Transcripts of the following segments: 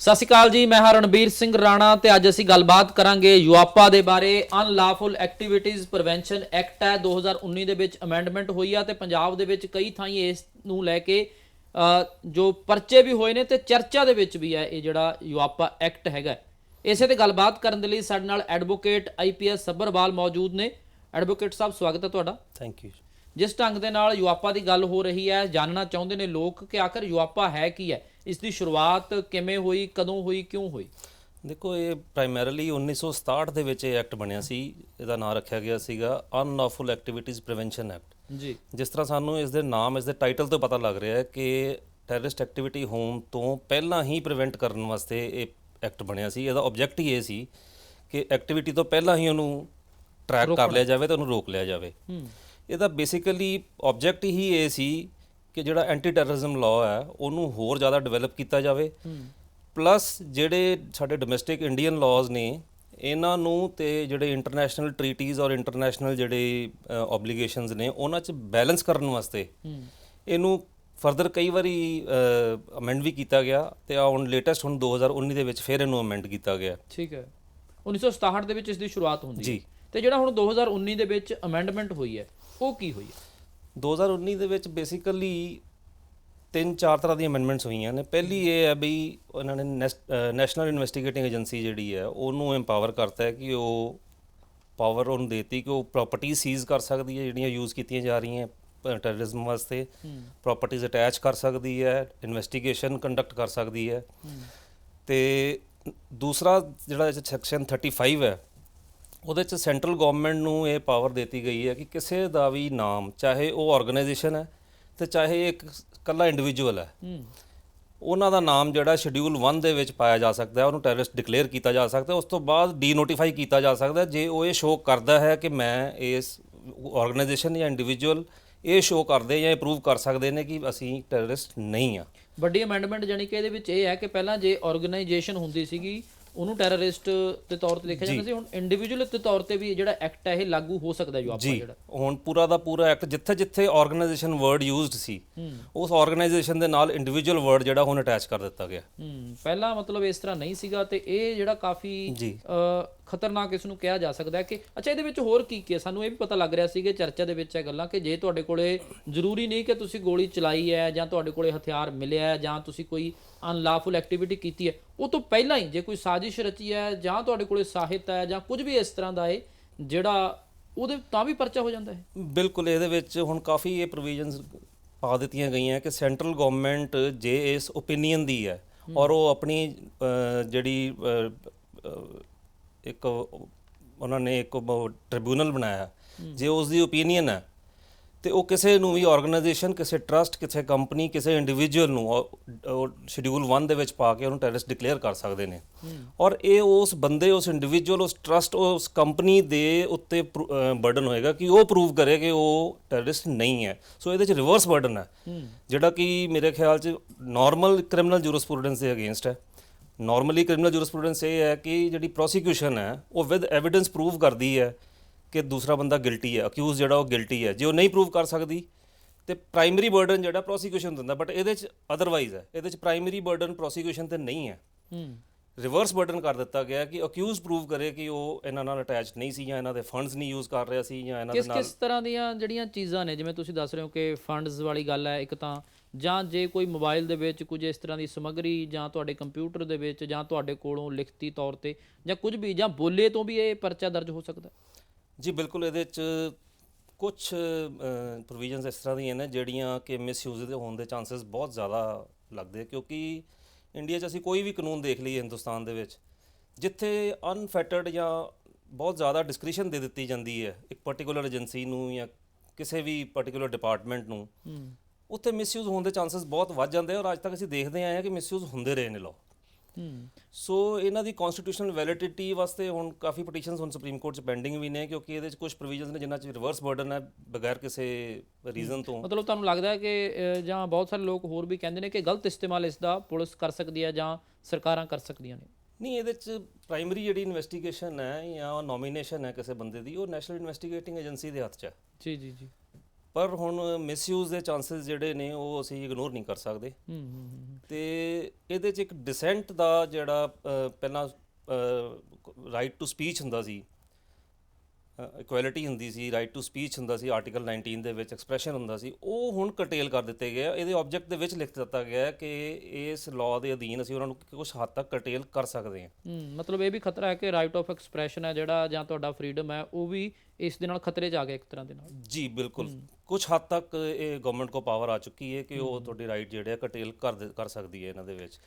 ਸਤਿ ਸ਼੍ਰੀ ਅਕਾਲ ਜੀ, ਮੈਂ ਹਾਂ ਰਣਬੀਰ ਸਿੰਘ ਰਾਣਾ ਤੇ ਅੱਜ ਅਸੀਂ ਗੱਲਬਾਤ ਕਰਾਂਗੇ ਯੂਆਪਾ ਦੇ ਬਾਰੇ। ਅਨਲਾਫੁਲ ਐਕਟੀਵਿਟੀਜ਼ ਪ੍ਰੀਵੈਂਸ਼ਨ ਐਕਟ ਹੈ 2019 ਦੇ ਵਿੱਚ ਅਮੈਂਡਮੈਂਟ ਹੋਈ ਆ ਤੇ ਪੰਜਾਬ ਦੇ ਵਿੱਚ ਕਈ ਥਾਈਂ ਇਸ ਨੂੰ ਲੈ ਕੇ ਜੋ ਪਰਚੇ ਵੀ ਹੋਏ ਨੇ ਤੇ ਚਰਚਾ ਦੇ ਵਿੱਚ ਵੀ ਹੈ ਇਹ ਜਿਹੜਾ ਯੂਆਪਾ ਐਕਟ ਹੈਗਾ। ਇਸੇ ਤੇ ਗੱਲਬਾਤ ਕਰਨ ਦੇ ਲਈ ਸਾਡੇ ਨਾਲ ਐਡਵੋਕੇਟ ਆਈਪੀਐਸ ਸੱਭਰਵਾਲ ਮੌਜੂਦ ਨੇ। ਐਡਵੋਕੇਟ ਸਾਹਿਬ, ਸਵਾਗਤ ਹੈ ਤੁਹਾਡਾ। Thank you. ਜਿਸ ਢੰਗ ਦੇ ਨਾਲ ਯੂਆਪਾ ਦੀ ਗੱਲ ਹੋ ਰਹੀ ਹੈ, ਜਾਣਨਾ ਚਾਹੁੰਦੇ ਨੇ ਲੋਕ ਕਿ ਆਖਰ ਯੂਆਪਾ ਹੈ ਕੀ ਹੈ, ਇਸ ਦੀ ਸ਼ੁਰੂਆਤ ਕਿਵੇਂ ਹੋਈ, ਕਦੋਂ ਹੋਈ, ਕਿਉਂ ਹੋਈ? ਦੇਖੋ, ਇਹ ਪ੍ਰਾਇਮਰੀਲੀ 1967 ਦੇ ਵਿੱਚ ਇਹ ਐਕਟ ਬਣਿਆ ਸੀ। ਇਹਦਾ ਨਾਮ ਰੱਖਿਆ ਗਿਆ ਸੀਗਾ ਅਨਲੌਫੁਲ ਐਕਟੀਵਿਟੀਜ਼ ਪ੍ਰੀਵੈਂਸ਼ਨ ਐਕਟ ਜੀ। ਜਿਸ ਤਰ੍ਹਾਂ ਸਾਨੂੰ ਇਸ ਦੇ ਨਾਮ, ਇਸ ਦੇ ਟਾਈਟਲ ਤੋਂ ਪਤਾ ਲੱਗ ਰਿਹਾ ਹੈ ਕਿ ਟੈਰਰਿਸਟ ਐਕਟੀਵਿਟੀ ਹੋਣ ਤੋਂ ਪਹਿਲਾਂ ਹੀ ਪ੍ਰੀਵੈਂਟ ਕਰਨ ਵਾਸਤੇ ਇਹ ਐਕਟ ਬਣਿਆ ਸੀ। ਇਹਦਾ ਆਬਜੈਕਟ ਹੀ ਇਹ ਸੀ ਕਿ ਐਕਟੀਵਿਟੀ ਤੋਂ ਪਹਿਲਾਂ ਹੀ ਉਹਨੂੰ ਟਰੈਕ ਕਰ ਲਿਆ ਜਾਵੇ ਤੇ ਉਹਨੂੰ ਰੋਕ ਲਿਆ ਜਾਵੇ। ਇਹਦਾ ਬੇਸਿਕਲੀ ਆਬਜੈਕਟ ਹੀ ਇਹ ਸੀ ਕਿ ਜਿਹੜਾ ਐਂਟੀ ਟੈਰਰਿਜ਼ਮ ਲਾਅ ਹੈ ਉਹਨੂੰ ਹੋਰ ਜ਼ਿਆਦਾ ਡਿਵੈਲਪ ਕੀਤਾ ਜਾਵੇ, ਪਲੱਸ ਜਿਹੜੇ ਸਾਡੇ ਡੋਮੈਸਟਿਕ ਇੰਡੀਅਨ ਲਾਅਜ਼ ਨੇ ਇਹਨਾਂ ਨੂੰ ਤੇ ਜਿਹੜੇ ਇੰਟਰਨੈਸ਼ਨਲ ਟਰੀਟੀਜ਼ ਔਰ ਇੰਟਰਨੈਸ਼ਨਲ ਜਿਹੜੇ ਓਬਲੀਗੇਸ਼ਨਸ ਨੇ ਉਹਨਾਂ 'ਚ ਬੈਲੈਂਸ ਕਰਨ ਵਾਸਤੇ ਇਹਨੂੰ ਫਰਦਰ ਕਈ ਵਾਰੀ ਅਮੈਂਡ ਵੀ ਕੀਤਾ ਗਿਆ ਤੇ ਹੁਣ ਲੇਟੈਸਟ 2019 ਦੇ ਵਿੱਚ ਫਿਰ ਇਹਨੂੰ ਅਮੈਂਡ ਕੀਤਾ ਗਿਆ। ਠੀਕ ਹੈ, 1967 ਦੇ ਵਿੱਚ ਇਸ ਦੀ ਸ਼ੁਰੂਆਤ ਹੁੰਦੀ ਜੀ। ਤੇ ਜਿਹੜਾ ਹੁਣ 2019 ਦੇ ਵਿੱਚ ਅਮੈਂਡਮੈਂਟ ਹੋਈ ਹੈ ਉਹ ਕੀ ਹੋਈ ਹੈ? 2019 ਦੇ ਵਿੱਚ ਬੇਸਿਕਲੀ 3-4 ਤਰ੍ਹਾਂ ਦੀਆਂ ਅਮੈਂਡਮੈਂਟਸ ਹੋਈਆਂ ਨੇ। ਪਹਿਲੀ ਇਹ ਹੈ ਵੀ ਉਹਨਾਂ ਨੇ ਨੈਸ਼ਨਲ ਇਨਵੈਸਟੀਗੇਟਿੰਗ ਏਜੰਸੀ ਜਿਹੜੀ ਹੈ ਉਹਨੂੰ ਐਮਪਾਵਰ ਕਰਤਾ ਹੈ ਕਿ ਉਹ ਪਾਵਰ ਉਹਨੂੰ ਦੇਤੀ ਕਿ ਉਹ ਪ੍ਰਾਪਰਟੀ ਸੀਜ਼ ਕਰ ਸਕਦੀ ਹੈ ਜਿਹੜੀਆਂ ਯੂਜ਼ ਕੀਤੀਆਂ ਜਾ ਰਹੀਆਂ ਟੈਰਰਿਜ਼ਮ ਵਾਸਤੇ, ਪ੍ਰਾਪਰਟੀਜ਼ ਅਟੈਚ ਕਰ ਸਕਦੀ ਹੈ, ਇਨਵੈਸਟੀਗੇਸ਼ਨ ਕੰਡਕਟ ਕਰ ਸਕਦੀ ਹੈ। ਤੇ ਦੂਸਰਾ ਜਿਹੜਾ ਸੈਕਸ਼ਨ 35 ਹੈ ਉਹਦੇ 'ਚ ਸੈਂਟਰਲ ਗੌਰਮੈਂਟ ਨੂੰ ਇਹ ਪਾਵਰ ਦਿੱਤੀ ਗਈ ਹੈ ਕਿ ਕਿਸੇ ਦਾ ਵੀ ਨਾਮ, ਚਾਹੇ ਉਹ ਆਰਗੇਨਾਈਜੇਸ਼ਨ ਹੈ ਤੇ ਚਾਹੇ ਇੱਕ ਇਕੱਲਾ ਇੰਡੀਵਿਜੂਅਲ ਹੈ, ਉਹਨਾਂ ਦਾ ਨਾਮ ਜਿਹੜਾ ਸ਼ਡਿਊਲ 1 ਦੇ ਵਿੱਚ ਪਾਇਆ ਜਾ ਸਕਦਾ ਹੈ, ਉਹਨੂੰ ਟੈਰਰਿਸਟ ਡਿਕਲੇਅਰ ਕੀਤਾ ਜਾ ਸਕਦਾ। ਉਸ ਤੋਂ ਬਾਅਦ ਡੀਨੋਟੀਫਾਈ ਕੀਤਾ ਜਾ ਸਕਦਾ ਜੇ ਉਹ ਇਹ ਸ਼ੋਅ ਕਰਦਾ ਹੈ ਕਿ ਮੈਂ ਇਸ ਆਰਗੇਨਾਈਜੇਸ਼ਨ ਜਾਂ ਇੰਡੀਵਿਜੂਅਲ ਇਹ ਸ਼ੋਅ ਕਰਦੇ ਜਾਂ ਇਹ ਪ੍ਰੂਵ ਕਰ ਸਕਦੇ ਨੇ ਕਿ ਅਸੀਂ ਟੈਰਰਿਸਟ ਨਹੀਂ ਆ। ਵੱਡੀ ਅਮੈਂਡਮੈਂਟ ਜਾਨੀ ਕਿ ਇਹਦੇ ਵਿੱਚ ਇਹ ਹੈ ਕਿ ਪਹਿਲਾਂ ਜੇ ਆਰਗੇਨਾਈਜੇਸ਼ਨ ਹੁੰਦੀ ਸੀਗੀ ਉਹਨੂੰ ਟੈਰਰਿਸਟ ਦੇ ਤੌਰ ਤੇ ਦੇਖਿਆ ਜਾਂਦਾ ਸੀ, ਹੁਣ ਇੰਡੀਵਿਜੂਅਲ ਦੇ ਤੌਰ ਤੇ ਵੀ ਜਿਹੜਾ ਐਕਟ ਹੈ ਇਹ ਲਾਗੂ ਹੋ ਸਕਦਾ ਯੂਆਪਾ ਜਿਹੜਾ। ਹੁਣ ਪੂਰਾ ਦਾ ਪੂਰਾ ਐਕਟ ਜਿੱਥੇ ਆਰਗੇਨਾਈਜੇਸ਼ਨ ਵਰਡ ਯੂਜ਼ਡ ਸੀ ਉਸ ਆਰਗੇਨਾਈਜੇਸ਼ਨ ਦੇ ਨਾਲ ਇੰਡੀਵਿਜੂਅਲ ਵਰਡ ਜਿਹੜਾ ਹੁਣ ਅਟੈਚ ਕਰ ਦਿੱਤਾ ਗਿਆ। ਪਹਿਲਾਂ ਮਤਲਬ ਇਸ ਤਰ੍ਹਾਂ ਨਹੀਂ ਸੀਗਾ ਤੇ ਇਹ ਜਿਹੜਾ ਕਾਫੀ ਖਤਰਨਾਕ ਇਸ ਨੂੰ ਕਿਹਾ ਜਾ ਸਕਦਾ ਹੈ ਕਿ ਅੱਛਾ ਇਹਦੇ ਵਿੱਚ ਹੋਰ ਕੀ ਕੀ ਹੈ? ਸਾਨੂੰ ਇਹ ਵੀ ਪਤਾ ਲੱਗ ਰਿਹਾ ਸੀ ਕਿ ਚਰਚਾ ਦੇ ਵਿੱਚ ਇਹ ਗੱਲਾਂ ਕਿ ਜੇ ਤੁਹਾਡੇ ਕੋਲੇ ਜ਼ਰੂਰੀ ਨਹੀਂ ਕਿ ਤੁਸੀਂ ਗੋਲੀ ਚਲਾਈ ਹੈ ਜਾਂ ਤੁਹਾਡੇ ਕੋਲੇ ਹਥਿਆਰ ਮਿਲਿਆ ਹੈ ਜਾਂ ਤੁਸੀਂ ਕੋਈ ਅਨਲਾਫੁਲ ਐਕਟੀਵਿਟੀ ਕੀਤੀ ਹੈ, ਉਹ ਤੋਂ ਪਹਿਲਾਂ ਹੀ ਜੇ ਕੋਈ ਸਾਜ਼ਿਸ਼ ਰਚੀ ਹੈ ਜਾਂ ਤੁਹਾਡੇ ਕੋਲੇ ਸਾਹਿਤ ਹੈ ਜਾਂ ਕੁਝ ਵੀ ਇਸ ਤਰ੍ਹਾਂ ਦਾ ਹੈ ਜਿਹੜਾ ਉਹਦੇ ਤਾਂ ਵੀ ਪਰਚਾ ਹੋ ਜਾਂਦਾ ਹੈ। ਬਿਲਕੁਲ, ਇਹਦੇ ਵਿੱਚ ਹੁਣ ਕਾਫੀ ਇਹ ਪ੍ਰੋਵੀਜ਼ਨਸ ਪਾ ਦਿੱਤੀਆਂ ਗਈਆਂ ਕਿ ਸੈਂਟਰਲ ਗਵਰਨਮੈਂਟ ਜੇ ਇਸ ਓਪੀਨੀਅਨ ਦੀ ਹੈ ਔਰ ਉਹ ਆਪਣੀ ਜਿਹੜੀ ਇੱਕ ਉਹਨਾਂ ਨੇ ਇੱਕ ਟ੍ਰਿਬਿਊਨਲ ਬਣਾਇਆ, ਜੇ ਉਸ ਦੀ ਓਪੀਨੀਅਨ ਹੈ ਤੇ ਉਹ ਕਿਸੇ ਨੂੰ ਵੀ ਆਰਗੇਨਾਈਜੇਸ਼ਨ, ਕਿਸੇ ਟਰਸਟ, ਕਿਸੇ ਕੰਪਨੀ, ਕਿਸੇ ਇੰਡੀਵਿਜੂਅਲ ਨੂੰ ਸ਼ਡਿਊਲ 1 ਦੇ ਵਿੱਚ ਪਾ ਕੇ ਉਹਨੂੰ ਟੈਰਰਿਸਟ ਡਿਕਲੇਅਰ ਕਰ ਸਕਦੇ ਨੇ। ਔਰ ਇਹ ਉਸ ਬੰਦੇ, ਉਸ ਇੰਡੀਵਿਜੂਅਲ, ਉਸ ਟਰਸਟ, ਉਸ ਕੰਪਨੀ ਦੇ ਉੱਤੇ ਬਰਡਨ ਹੋਏਗਾ ਕਿ ਉਹ ਪ੍ਰੂਵ ਕਰੇ ਕਿ ਉਹ ਟੈਰਰਿਸਟ ਨਹੀਂ ਹੈ। ਸੋ ਇਹਦੇ 'ਚ ਰਿਵਰਸ ਬਰਡਨ ਹੈ ਜਿਹੜਾ ਕਿ ਮੇਰੇ ਖਿਆਲ 'ਚ ਨਾਰਮਲ ਕ੍ਰਿਮੀਨਲ ਜੂਰਿਸਪ੍ਰੂਡੈਂਸ ਦੇ ਅਗੇਂਸਟ ਹੈ। ਨਾਰਮਲੀ ਕ੍ਰਿਮੀਨਲ ਜੂਰਿਸਪ੍ਰੂਡੈਂਸ ਇਹ ਹੈ ਕਿ ਜਿਹੜੀ ਪ੍ਰੋਸੀਕਿਊਸ਼ਨ ਹੈ ਉਹ ਵਿਦ ਐਵੀਡੈਂਸ ਪ੍ਰੂਵ ਕਰਦੀ ਹੈ ਕਿ ਦੂਸਰਾ ਬੰਦਾ ਗਿਲਟੀ ਹੈ, ਅਕਿਊਜ਼ ਜਿਹੜਾ ਉਹ ਗਿਲਟੀ ਹੈ। ਜੇ ਉਹ ਨਹੀਂ ਪ੍ਰੂਵ ਕਰ ਸਕਦੀ ਤੇ ਪ੍ਰਾਇਮਰੀ ਬਰਡਨ ਜਿਹੜਾ ਪ੍ਰੋਸੀਕਿਊਸ਼ਨ ਦਿੰਦਾ, ਬਟ ਇਹਦੇ 'ਚ ਅਦਰਵਾਈਜ਼ ਹੈ। ਇਹਦੇ 'ਚ ਪ੍ਰਾਇਮਰੀ ਬਰਡਨ ਪ੍ਰੋਸੀਕਿਊਸ਼ਨ ਤੇ ਨਹੀਂ ਹੈ, ਰਿਵਰਸ ਬਰਡਨ ਕਰ ਦਿੱਤਾ ਗਿਆ ਕਿ ਅਕਿਊਜ਼ ਪ੍ਰੂਵ ਕਰੇ ਕਿ ਉਹ ਇਹਨਾਂ ਨਾਲ ਅਟੈਚਡ ਨਹੀਂ ਸੀ ਜਾਂ ਇਹਨਾਂ ਦੇ ਫੰਡਸ ਨਹੀਂ ਯੂਜ਼ ਕਰ ਰਿਹਾ ਸੀ ਜਾਂ ਇਹਨਾਂ ਦੇ ਨਾਲ। ਕਿਸ ਤਰ੍ਹਾਂ ਦੀਆਂ ਜਿਹੜੀਆਂ ਚੀਜ਼ਾਂ ਨੇ, ਜਿਵੇਂ ਤੁਸੀਂ ਦੱਸ ਰਹੇ ਹੋ ਕਿ ਫੰਡਸ ਵਾਲੀ ਗੱਲ ਹੈ ਇੱਕ ਤਾਂ, ਜਾਂ ਜੇ ਕੋਈ ਮੋਬਾਈਲ ਦੇ ਵਿੱਚ ਕੁਝ ਇਸ ਤਰ੍ਹਾਂ ਦੀ ਸਮੱਗਰੀ ਜਾਂ ਤੁਹਾਡੇ ਕੰਪਿਊਟਰ ਦੇ ਵਿੱਚ ਜਾਂ ਤੁਹਾਡੇ ਕੋਲੋਂ ਲਿਖਤੀ ਤੌਰ ਤੇ ਜਾਂ ਕੁਝ ਵੀ ਜਾਂ ਬੋਲੇ ਤੋਂ ਵੀ ਇਹ ਪਰਚਾ ਦਰਜ ਹੋ ਸਕਦਾ? ਜੀ ਬਿਲਕੁਲ, ਇਹਦੇ 'ਚ ਕੁਝ ਪ੍ਰੋਵੀਜ਼ਨਸ ਇਸ ਤਰ੍ਹਾਂ ਦੀਆਂ ਨੇ ਜਿਹੜੀਆਂ ਕਿ ਮਿਸਯੂਜ਼ ਦੇ ਹੋਣ ਦੇ ਚਾਂਸਸ ਬਹੁਤ ਜ਼ਿਆਦਾ ਲੱਗਦੇ, ਕਿਉਂਕਿ ਇੰਡੀਆ 'ਚ ਅਸੀਂ ਕੋਈ ਵੀ ਕਾਨੂੰਨ ਦੇਖ ਲਈਏ ਹਿੰਦੁਸਤਾਨ ਦੇ ਵਿੱਚ ਜਿੱਥੇ ਅਨਫੈਟਰਡ ਜਾਂ ਬਹੁਤ ਜ਼ਿਆਦਾ ਡਿਸਕ੍ਰਿਸ਼ਨ ਦੇ ਦਿੱਤੀ ਜਾਂਦੀ ਹੈ ਇੱਕ ਪਰਟੀਕੂਲਰ ਏਜੰਸੀ ਨੂੰ ਜਾਂ ਕਿਸੇ ਵੀ ਪਰਟੀਕੂਲਰ ਡਿਪਾਰਟਮੈਂਟ ਨੂੰ, ਉੱਥੇ ਮਿਸਯੂਜ਼ ਹੋਣ ਦੇ ਚਾਂਸਸ ਬਹੁਤ ਵੱਧ ਜਾਂਦੇ ਔਰ ਅੱਜ ਤੱਕ ਅਸੀਂ ਦੇਖਦੇ ਆਏ ਹਾਂ ਕਿ ਮਿਸਯੂਜ਼ ਹੁੰਦੇ ਰਹੇ ਨੇ ਲਾਅ। ਸੋ ਇਹਨਾਂ ਦੀ ਕਨਸਟੀਟਿਊਸ਼ਨਲ ਵੈਲਿਡਿਟੀ ਵਾਸਤੇ ਹੁਣ ਕਾਫੀ ਪਟੀਸ਼ਨਸ ਹੁਣ ਸੁਪਰੀਮ ਕੋਰਟ 'ਚ ਪੈਂਡਿੰਗ ਵੀ ਨੇ, ਕਿਉਂਕਿ ਇਹਦੇ 'ਚ ਕੁਝ ਪ੍ਰੋਵੀਜ਼ਨਸ ਨੇ ਜਿਨ੍ਹਾਂ 'ਚ ਰਿਵਰਸ ਬਰਡਨ ਹੈ ਬਗੈਰ ਕਿਸੇ ਰੀਜ਼ਨ ਤੋਂ। ਮਤਲਬ ਤੁਹਾਨੂੰ ਲੱਗਦਾ ਹੈ ਕਿ ਜਾਂ ਬਹੁਤ ਸਾਰੇ ਲੋਕ ਹੋਰ ਵੀ ਕਹਿੰਦੇ ਨੇ ਕਿ ਗਲਤ ਇਸਤੇਮਾਲ ਇਸ ਦਾ ਪੁਲਿਸ ਕਰ ਸਕਦੀ ਹੈ ਜਾਂ ਸਰਕਾਰਾਂ ਕਰ ਸਕਦੀਆਂ ਨੇ? ਨਹੀਂ, ਇਹਦੇ 'ਚ ਪ੍ਰਾਇਮਰੀ ਜਿਹੜੀ ਇਨਵੈਸਟੀਗੇਸ਼ਨ ਹੈ ਜਾਂ ਨੋਮੀਨੇਸ਼ਨ ਹੈ ਕਿਸੇ ਬੰਦੇ ਦੀ, ਉਹ ਨੈਸ਼ਨਲ ਇਨਵੈਸਟੀਗੇਟਿੰਗ ਏਜੰਸੀ ਦੇ ਹੱਥ 'ਚ ਹੈ। ਜੀ ਜੀ ਜੀ। ਪਰ ਹੁਣ ਮਿਸਯੂਜ਼ ਦੇ ਚਾਂਸਸ ਜਿਹੜੇ ਨੇ ਉਹ ਅਸੀਂ ਇਗਨੋਰ ਨਹੀਂ ਕਰ ਸਕਦੇ। ਤੇ ਇਹਦੇ 'ਚ ਇੱਕ ਡਿਸੈਂਟ ਦਾ ਜਿਹੜਾ ਪਹਿਲਾਂ ਰਾਈਟ ਟੂ ਸਪੀਚ ਹੁੰਦਾ ਸੀ, ਇਕੁਐਲਿਟੀ ਹੁੰਦੀ ਸੀ, ਰਾਈਟ ਟੂ ਸਪੀਚ ਹੁੰਦਾ ਸੀ, ਆਰਟੀਕਲ 19 ਦੇ ਵਿੱਚ ਐਕਸਪ੍ਰੈਸ਼ਨ ਹੁੰਦਾ ਸੀ, ਉਹ ਹੁਣ ਕਰਟੇਲ ਕਰ ਦਿੱਤੇ ਗਏ ਆ। ਇਹਦੇ ਆਬਜੈਕਟ ਦੇ ਵਿੱਚ ਲਿਖ ਦਿੱਤਾ ਗਿਆ ਹੈ ਕਿ ਇਸ ਲਾਅ ਦੇ ਅਧੀਨ ਅਸੀਂ ਉਹਨਾਂ ਨੂੰ ਕੁਝ ਹੱਦ ਤੱਕ ਕਰਟੇਲ ਕਰ ਸਕਦੇ ਹਾਂ। ਮਤਲਬ ਇਹ ਵੀ ਖਤਰਾ ਹੈ ਕਿ ਰਾਈਟ ਆਫ ਐਕਸਪ੍ਰੈਸ਼ਨ ਹੈ ਜਿਹੜਾ, ਜਾਂ ਤੁਹਾਡਾ ਫਰੀडम ਹੈ, ਉਹ ਵੀ ਇਸ ਦੇ ਨਾਲ ਖਤਰੇ 'ਚ ਆ ਗਿਆ ਇੱਕ ਤਰ੍ਹਾਂ ਦੇ ਨਾਲ। ਜੀ ਬਿਲਕੁਲ, ਕੁਝ ਹੱਦ ਤੱਕ ਇਹ ਗਵਰਨਮੈਂਟ ਕੋ ਪਾਵਰ ਆ ਚੁੱਕੀ ਹੈ ਕਿ ਉਹ ਤੁਹਾਡੇ ਰਾਈਟ ਜਿਹੜੇ ਆ ਕਰਟੇਲ ਕਰ ਸਕਦੀ ਹੈ ਇਹਨਾਂ ਦੇ ਵਿੱਚ।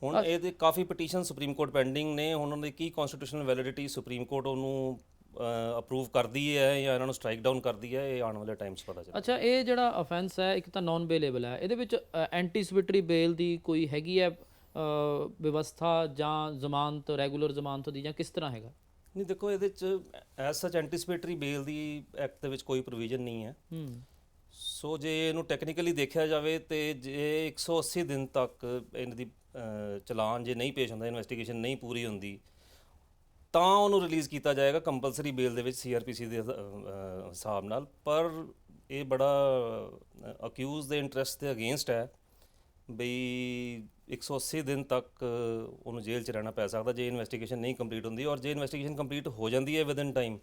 ਹੁਣ ਇਹਦੇ ਕਾਫੀ ਪਟੀਸ਼ਨ ਸੁਪਰੀਮ ਕੋਰਟ ਪੈਂਡਿੰਗ ਨੇ, ਹੁਣ ਉਹਨਾਂ ਦੀ ਕੀ ਕਨਸਟੀਟਿਊਸ਼ਨਲ ਵੈਲਿਡਿਟੀ ਸੁਪਰੀਮ ਕੋਰਟ ਉਹਨੂੰ ਅਪਰੂਵ ਕਰਦੀ ਹੈ ਜਾਂ ਇਹਨਾਂ ਨੂੰ ਸਟ੍ਰਾਈਕ ਡਾਊਨ ਕਰਦੀ ਹੈ, ਇਹ ਆਉਣ ਵਾਲੇ ਟਾਈਮ 'ਚ ਪਤਾ ਚੱਲੇਗਾ। ਅੱਛਾ, ਇਹ ਜਿਹੜਾ ਅਫੈਂਸ ਹੈ ਇੱਕ ਤਾਂ ਨਾਨ ਬੇਲੇਬਲ ਹੈ, ਇਹਦੇ ਵਿੱਚ ਐਂਟੀਸਿਪੇਟਰੀ ਬੇਲ ਦੀ ਕੋਈ ਹੈਗੀ ਹੈ ਵਿਵਸਥਾ, ਜਾਂ ਜ਼ਮਾਨਤ, ਰੈਗੂਲਰ ਜ਼ਮਾਨਤ ਦੀ, ਜਾਂ ਕਿਸ ਤਰ੍ਹਾਂ ਹੈਗਾ? ਨਹੀਂ ਦੇਖੋ, ਇਹਦੇ 'ਚ ਐਜ਼ ਸੱਚ ਐਂਟੀਸਿਪੇਟਰੀ ਬੇਲ ਦੀ ਐਕਟ ਦੇ ਵਿੱਚ ਕੋਈ ਪ੍ਰੋਵੀਜ਼ਨ ਨਹੀਂ ਹੈ। ਸੋ ਜੇ ਇਹਨੂੰ ਟੈਕਨੀਕਲੀ ਦੇਖਿਆ ਜਾਵੇ ਤੇ ਜੇ 180 ਦਿਨ ਤੱਕ ਇਹਨਾਂ ਦੀ ਚਲਾਨ ਜੇ ਨਹੀਂ ਪੇਸ਼ ਹੁੰਦਾ, ਇਨਵੈਸਟੀਗੇਸ਼ਨ ਨਹੀਂ ਪੂਰੀ ਹੁੰਦੀ, ਤਾਂ ਉਹਨੂੰ ਰਿਲੀਜ਼ ਕੀਤਾ ਜਾਏਗਾ ਕੰਪਲਸਰੀ ਬੇਲ ਦੇ ਵਿੱਚ CRPC ਦੇ ਹਿਸਾਬ ਨਾਲ। ਪਰ ਇਹ ਬੜਾ ਅਕਿਊਜ਼ ਦੇ ਇੰਟਰਸਟ ਦੇ ਅਗੇਂਸਟ ਹੈ ਬਈ 180 ਦਿਨ ਤੱਕ ਉਹਨੂੰ ਜੇਲ੍ਹ 'ਚ ਰਹਿਣਾ ਪੈ ਸਕਦਾ ਜੇ ਇਨਵੈਸਟੀਗੇਸ਼ਨ ਨਹੀਂ ਕੰਪਲੀਟ ਹੁੰਦੀ, ਔਰ ਜੇ ਇਨਵੈਸਟੀਗੇਸ਼ਨ ਕੰਪਲੀਟ ਹੋ ਜਾਂਦੀ ਹੈ ਵਿਦਿਨ ਟਾਈਮ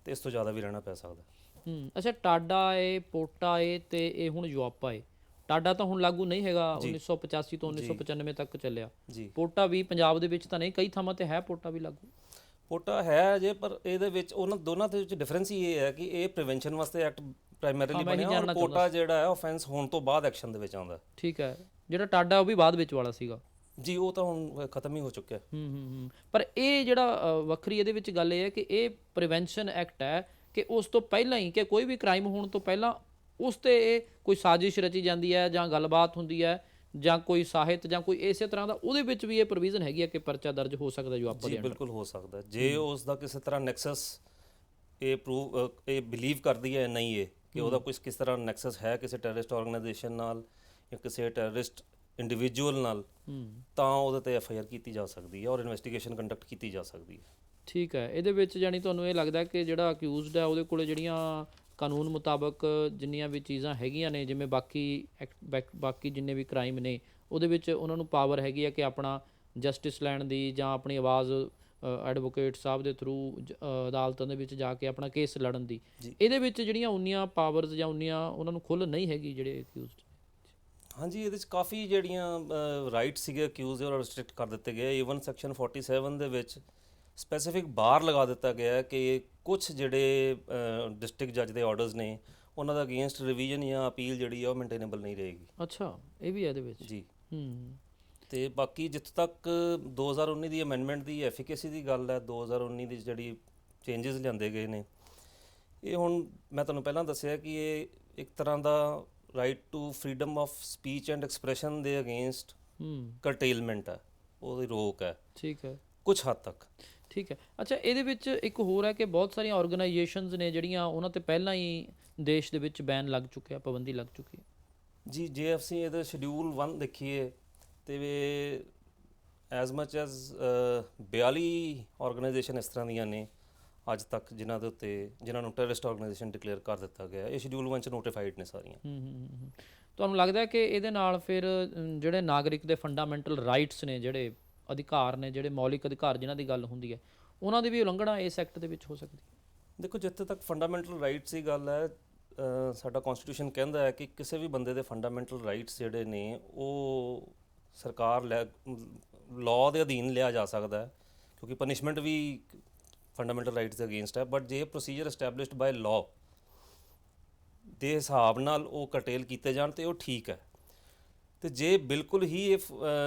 ਤੇ ਇਸ ਤੋਂ ਜ਼ਿਆਦਾ ਵੀ ਰਹਿਣਾ ਪੈ ਸਕਦਾ। ਅੱਛਾ, ਟਾਡਾ ਏ, ਪੋਟਾ ਏ ਤੇ ਇਹ ਹੁਣ ਯੂਆਪਾ ਏ। ਟਾਡਾ ਤਾਂ ਹੁਣ ਲਾਗੂ ਨਹੀਂ ਹੈਗਾ, 1985 ਤੋਂ 1995 ਤੱਕ ਚੱਲਿਆ। ਪੋਟਾ ਵੀ ਪੰਜਾਬ ਦੇ ਵਿੱਚ ਤਾਂ ਨਹੀਂ, ਕਈ ਥਾਵਾਂ ਤੇ ਹੈ ਪੋਟਾ ਵੀ ਲਾਗੂ। ਪੋਟਾ ਹੈ ਜੇ, ਪਰ ਇਹਦੇ ਵਿੱਚ ਉਹਨਾਂ ਦੋਨਾਂ ਦੇ ਵਿੱਚ ਡਿਫਰੈਂਸ ਹੀ ਇਹ ਹੈ ਕਿ ਇਹ ਪ੍ਰੀਵੈਂਸ਼ਨ ਵਾਸਤੇ ਐਕਟ ਪ੍ਰਾਇਮਰੀਲੀ ਬਣਿਆ, ਔਰ ਪੋਟਾ ਜਿਹੜਾ ਹੈ ਆਫੈਂਸ ਹੋਣ ਤੋਂ ਬਾਅਦ ਐਕਸ਼ਨ ਦੇ ਵਿੱਚ ਆਉਂਦਾ। ਠੀਕ ਹੈ, ਜਿਹੜਾ ਟਾਡਾ ਉਹ ਵੀ ਬਾਅਦ ਵਿੱਚ ਵਾਲਾ ਸੀਗਾ ਜੀ, ਉਹ ਤਾਂ ਹੁਣ ਖਤਮ ਹੀ ਹੋ ਚੁੱਕਿਆ। ਪਰ ਇਹ ਜਿਹੜਾ ਵੱਖਰੀ ਇਹਦੇ ਵਿੱਚ ਗੱਲ ਇਹ ਹੈ ਕਿ ਇਹ ਪ੍ਰੀਵੈਂਸ਼ਨ ਐਕਟ ਹੈ ਕਿ ਉਸ ਤੋਂ ਪਹਿਲਾਂ ਹੀ, ਕਿ ਕੋਈ ਵੀ ਕ੍ਰਾਈਮ ਹੋਣ ਤੋਂ ਪਹਿਲਾਂ ਉਸ ਤੇ ਇਹ ਕੋਈ ਸਾਜ਼ਿਸ਼ ਰਚੀ ਜਾਂਦੀ ਹੈ, ਜਾਂ ਗੱਲਬਾਤ ਹੁੰਦੀ ਹੈ, ਜਾਂ ਕੋਈ ਸਾਹਿਤ, ਜਾਂ ਕੋਈ ਇਸੇ ਤਰ੍ਹਾਂ ਦਾ, ਉਹਦੇ ਵਿੱਚ ਵੀ ਇਹ ਪ੍ਰੋਵੀਜ਼ਨ ਹੈਗੀ ਹੈ ਕਿ ਪਰਚਾ ਦਰਜ ਹੋ ਸਕਦਾ ਜੋ ਆਪਾਂ ਦੇ। ਜੀ ਬਿਲਕੁਲ ਹੋ ਸਕਦਾ, ਜੇ ਉਸ ਦਾ ਕਿਸੇ ਤਰ੍ਹਾਂ ਨੈਕਸਸ ਇਹ ਬਿਲੀਵ ਕਰਦੀ ਹੈ ਨਹੀਂ ਇਹ ਕਿ ਉਹਦਾ ਕੋਈ ਕਿਸ ਤਰ੍ਹਾਂ ਨੈਕਸਸ ਹੈ ਕਿਸੇ ਟੈਰਰਿਸਟ ਆਰਗੇਨਾਈਜੇਸ਼ਨ ਨਾਲ ਜਾਂ ਕਿਸੇ ਟੈਰਰਿਸਟ ਇੰਡੀਵਿਜੂਅਲ ਨਾਲ, ਤਾਂ ਉਹਦੇ ਤੇ FIR ਕੀਤੀ ਜਾ ਸਕਦੀ ਹੈ ਔਰ ਇਨਵੈਸਟੀਗੇਸ਼ਨ ਕੰਡਕਟ ਕੀਤੀ ਜਾ ਸਕਦੀ ਹੈ। ਠੀਕ ਹੈ, ਇਹਦੇ ਵਿੱਚ ਜਾਨੀ ਤੁਹਾਨੂੰ ਇਹ ਲੱਗਦਾ ਕਿ ਜਿਹੜਾ ਅਕਿਊਜ਼ਡ ਹੈ ਉਹਦੇ ਕੋਲੇ ਜਿਹੜੀਆਂ ਕਾਨੂੰਨ ਮੁਤਾਬਕ ਜਿੰਨੀਆਂ ਵੀ ਚੀਜ਼ਾਂ ਹੈਗੀਆਂ ਨੇ, ਜਿਵੇਂ ਬਾਕੀ ਜਿੰਨੇ ਵੀ ਕ੍ਰਾਈਮ ਨੇ, ਉਹਦੇ ਵਿੱਚ ਉਹਨਾਂ ਨੂੰ ਪਾਵਰ ਹੈਗੀ ਹੈ ਕਿ ਆਪਣਾ ਜਸਟਿਸ ਲੈਣ ਦੀ, ਜਾਂ ਆਪਣੀ ਆਵਾਜ਼ ਐਡਵੋਕੇਟ ਸਾਹਿਬ ਦੇ ਥਰੂ ਅਦਾਲਤਾਂ ਦੇ ਵਿੱਚ ਜਾ ਕੇ ਆਪਣਾ ਕੇਸ ਲੜਨ ਦੀ, ਇਹਦੇ ਵਿੱਚ ਜਿਹੜੀਆਂ ਉਨੀਆਂ ਪਾਵਰਸ ਜਾਂ ਉਨੀਆਂ ਉਹਨਾਂ ਨੂੰ ਖੁੱਲ੍ਹ ਨਹੀਂ ਹੈਗੀ ਜਿਹੜੇ ਅਕਿਊਜ਼ਡ। ਹਾਂਜੀ, ਇਹਦੇ 'ਚ ਕਾਫੀ ਜਿਹੜੀਆਂ ਰਾਈਟਸ ਸੀਗੇ ਅਕਿਊਜ਼ ਦੇ, ਉਹ ਰਿਸਟ੍ਰਿਕਟ ਕਰ ਦਿੱਤੇ ਗਏ। ਈਵਨ ਸੈਕਸ਼ਨ 47 ਦੇ ਵਿੱਚ ਸਪੈਸੀਫਿਕ ਬਾਰ ਲਗਾ ਦਿੱਤਾ ਗਿਆ ਹੈ ਕਿ ਕੁਝ ਜਿਹੜੇ ਡਿਸਟ੍ਰਿਕਟ ਜੱਜ ਦੇ ਆਰਡਰਸ ਨੇ, ਉਹਨਾਂ ਦਾ ਅਗੇਂਸਟ ਰਿਵੀਜ਼ਨ ਜਾਂ ਅਪੀਲ ਜਿਹੜੀ ਆ ਉਹ ਮੇਨਟੇਨੇਬਲ ਨਹੀਂ ਰਹੇਗੀ। ਅੱਛਾ, ਇਹ ਵੀ ਹੈ ਇਹਦੇ ਵਿੱਚ। ਜੀ। ਤੇ ਬਾਕੀ ਜਿੱਥੇ ਤੱਕ 2019 ਦੀ ਅਮੈਂਡਮੈਂਟ ਦੀ ਐਫੀਕੇਸੀ ਦੀ ਗੱਲ ਹੈ, 2019 ਦੀ ਜਿਹੜੀ ਚੇਂਜਸ ਲਿਆਂਦੇ ਗਏ ਨੇ, ਇਹ ਹੁਣ ਮੈਂ ਤੁਹਾਨੂੰ ਪਹਿਲਾਂ ਦੱਸਿਆ ਕਿ ਇਹ ਇੱਕ ਤਰ੍ਹਾਂ ਦਾ right to freedom of speech and expression ਦੇ ਅਗੇਂਸਟ ਕਰਟੇਲਮੈਂਟ ਹੈ, ਉਹਦੀ ਰੋਕ ਹੈ। ਠੀਕ ਹੈ, ਕੁਝ ਹੱਦ ਤੱਕ। ਠੀਕ ਹੈ। ਅੱਛਾ, ਇਹਦੇ ਵਿੱਚ ਇੱਕ ਹੋਰ ਹੈ ਕਿ ਬਹੁਤ ਸਾਰੀਆਂ ਆਰਗੇਨਾਈਜੇਸ਼ਨਸ ਨੇ ਜਿਹੜੀਆਂ ਉਹਨਾਂ ਤੇ ਪਹਿਲਾਂ ਹੀ ਦੇਸ਼ ਦੇ ਵਿੱਚ ਬੈਨ ਲੱਗ ਚੁੱਕਿਆ, ਪਾਬੰਦੀ ਲੱਗ ਚੁੱਕੀ ਹੈ। ਜੀ, ਜੇ ਅਸੀਂ ਇਹਦਾ ਸ਼ਡਿਊਲ 1 ਦੇਖੀਏ ਤੇ ਐਜ਼ ਮਚ ਐਜ਼ 42 ਆਰਗੇਨਾਈਜੇਸ਼ਨ ਇਸ ਤਰ੍ਹਾਂ ਦੀਆਂ ਨੇ ਅੱਜ ਤੱਕ ਜਿਨ੍ਹਾਂ ਨੂੰ ਟੈਰਰਿਸਟ ਆਰਗੇਨਾਈਜੇਸ਼ਨ ਡਿਕਲੇਅਰ ਕਰ ਦਿੱਤਾ ਗਿਆ। ਇਹ ਸ਼ਡਿਊਲ 1 'ਚ ਨੋਟੀਫਾਈਡ ਨੇ ਸਾਰੀਆਂ। ਤੁਹਾਨੂੰ ਲੱਗਦਾ ਹੈ ਕਿ ਇਹਦੇ ਨਾਲ ਫਿਰ ਜਿਹੜੇ ਨਾਗਰਿਕ ਦੇ ਫੰਡਾਮੈਂਟਲ ਰਾਈਟਸ ਨੇ, ਜਿਹੜੇ ਅਧਿਕਾਰ ਨੇ, ਜਿਹੜੇ ਮੌਲਿਕ ਅਧਿਕਾਰ ਜਿਨ੍ਹਾਂ ਦੀ ਗੱਲ ਹੁੰਦੀ ਹੈ, ਉਹਨਾਂ ਦੀ ਵੀ ਉਲੰਘਣਾ ਇਸ ਐਕਟ ਦੇ ਵਿੱਚ ਹੋ ਸਕਦੀ ਹੈ? ਦੇਖੋ, ਜਿੱਥੇ ਤੱਕ ਫੰਡਾਮੈਂਟਲ ਰਾਈਟਸ ਦੀ ਗੱਲ ਹੈ, ਸਾਡਾ ਕਨਸਟੀਟਿਊਸ਼ਨ ਕਹਿੰਦਾ ਹੈ ਕਿ ਕਿਸੇ ਵੀ ਬੰਦੇ ਦੇ ਫੰਡਾਮੈਂਟਲ ਰਾਈਟਸ ਜਿਹੜੇ ਨੇ ਉਹ ਸਰਕਾਰ ਲਾਅ ਦੇ ਅਧੀਨ ਲਿਆ ਜਾ ਸਕਦਾ ਹੈ, ਕਿਉਂਕਿ ਪਨਿਸ਼ਮੈਂਟ ਵੀ ਫੰਡਾਮੈਂਟਲ ਰਾਈਟਸ ਦੇ ਅਗੇਂਸਟ ਹੈ। ਬਟ ਜੇ ਪ੍ਰੋਸੀਜਰ ਐਸਟੈਬਲਿਸ਼ਡ ਬਾਏ ਲਾਅ ਦੇ ਹਿਸਾਬ ਨਾਲ ਉਹ ਕਰਟੇਲ ਕੀਤੇ ਜਾਣ ਤੇ ਉਹ ਠੀਕ ਹੈ। ਤੇ ਜੇ ਬਿਲਕੁਲ ਹੀ ਇਹ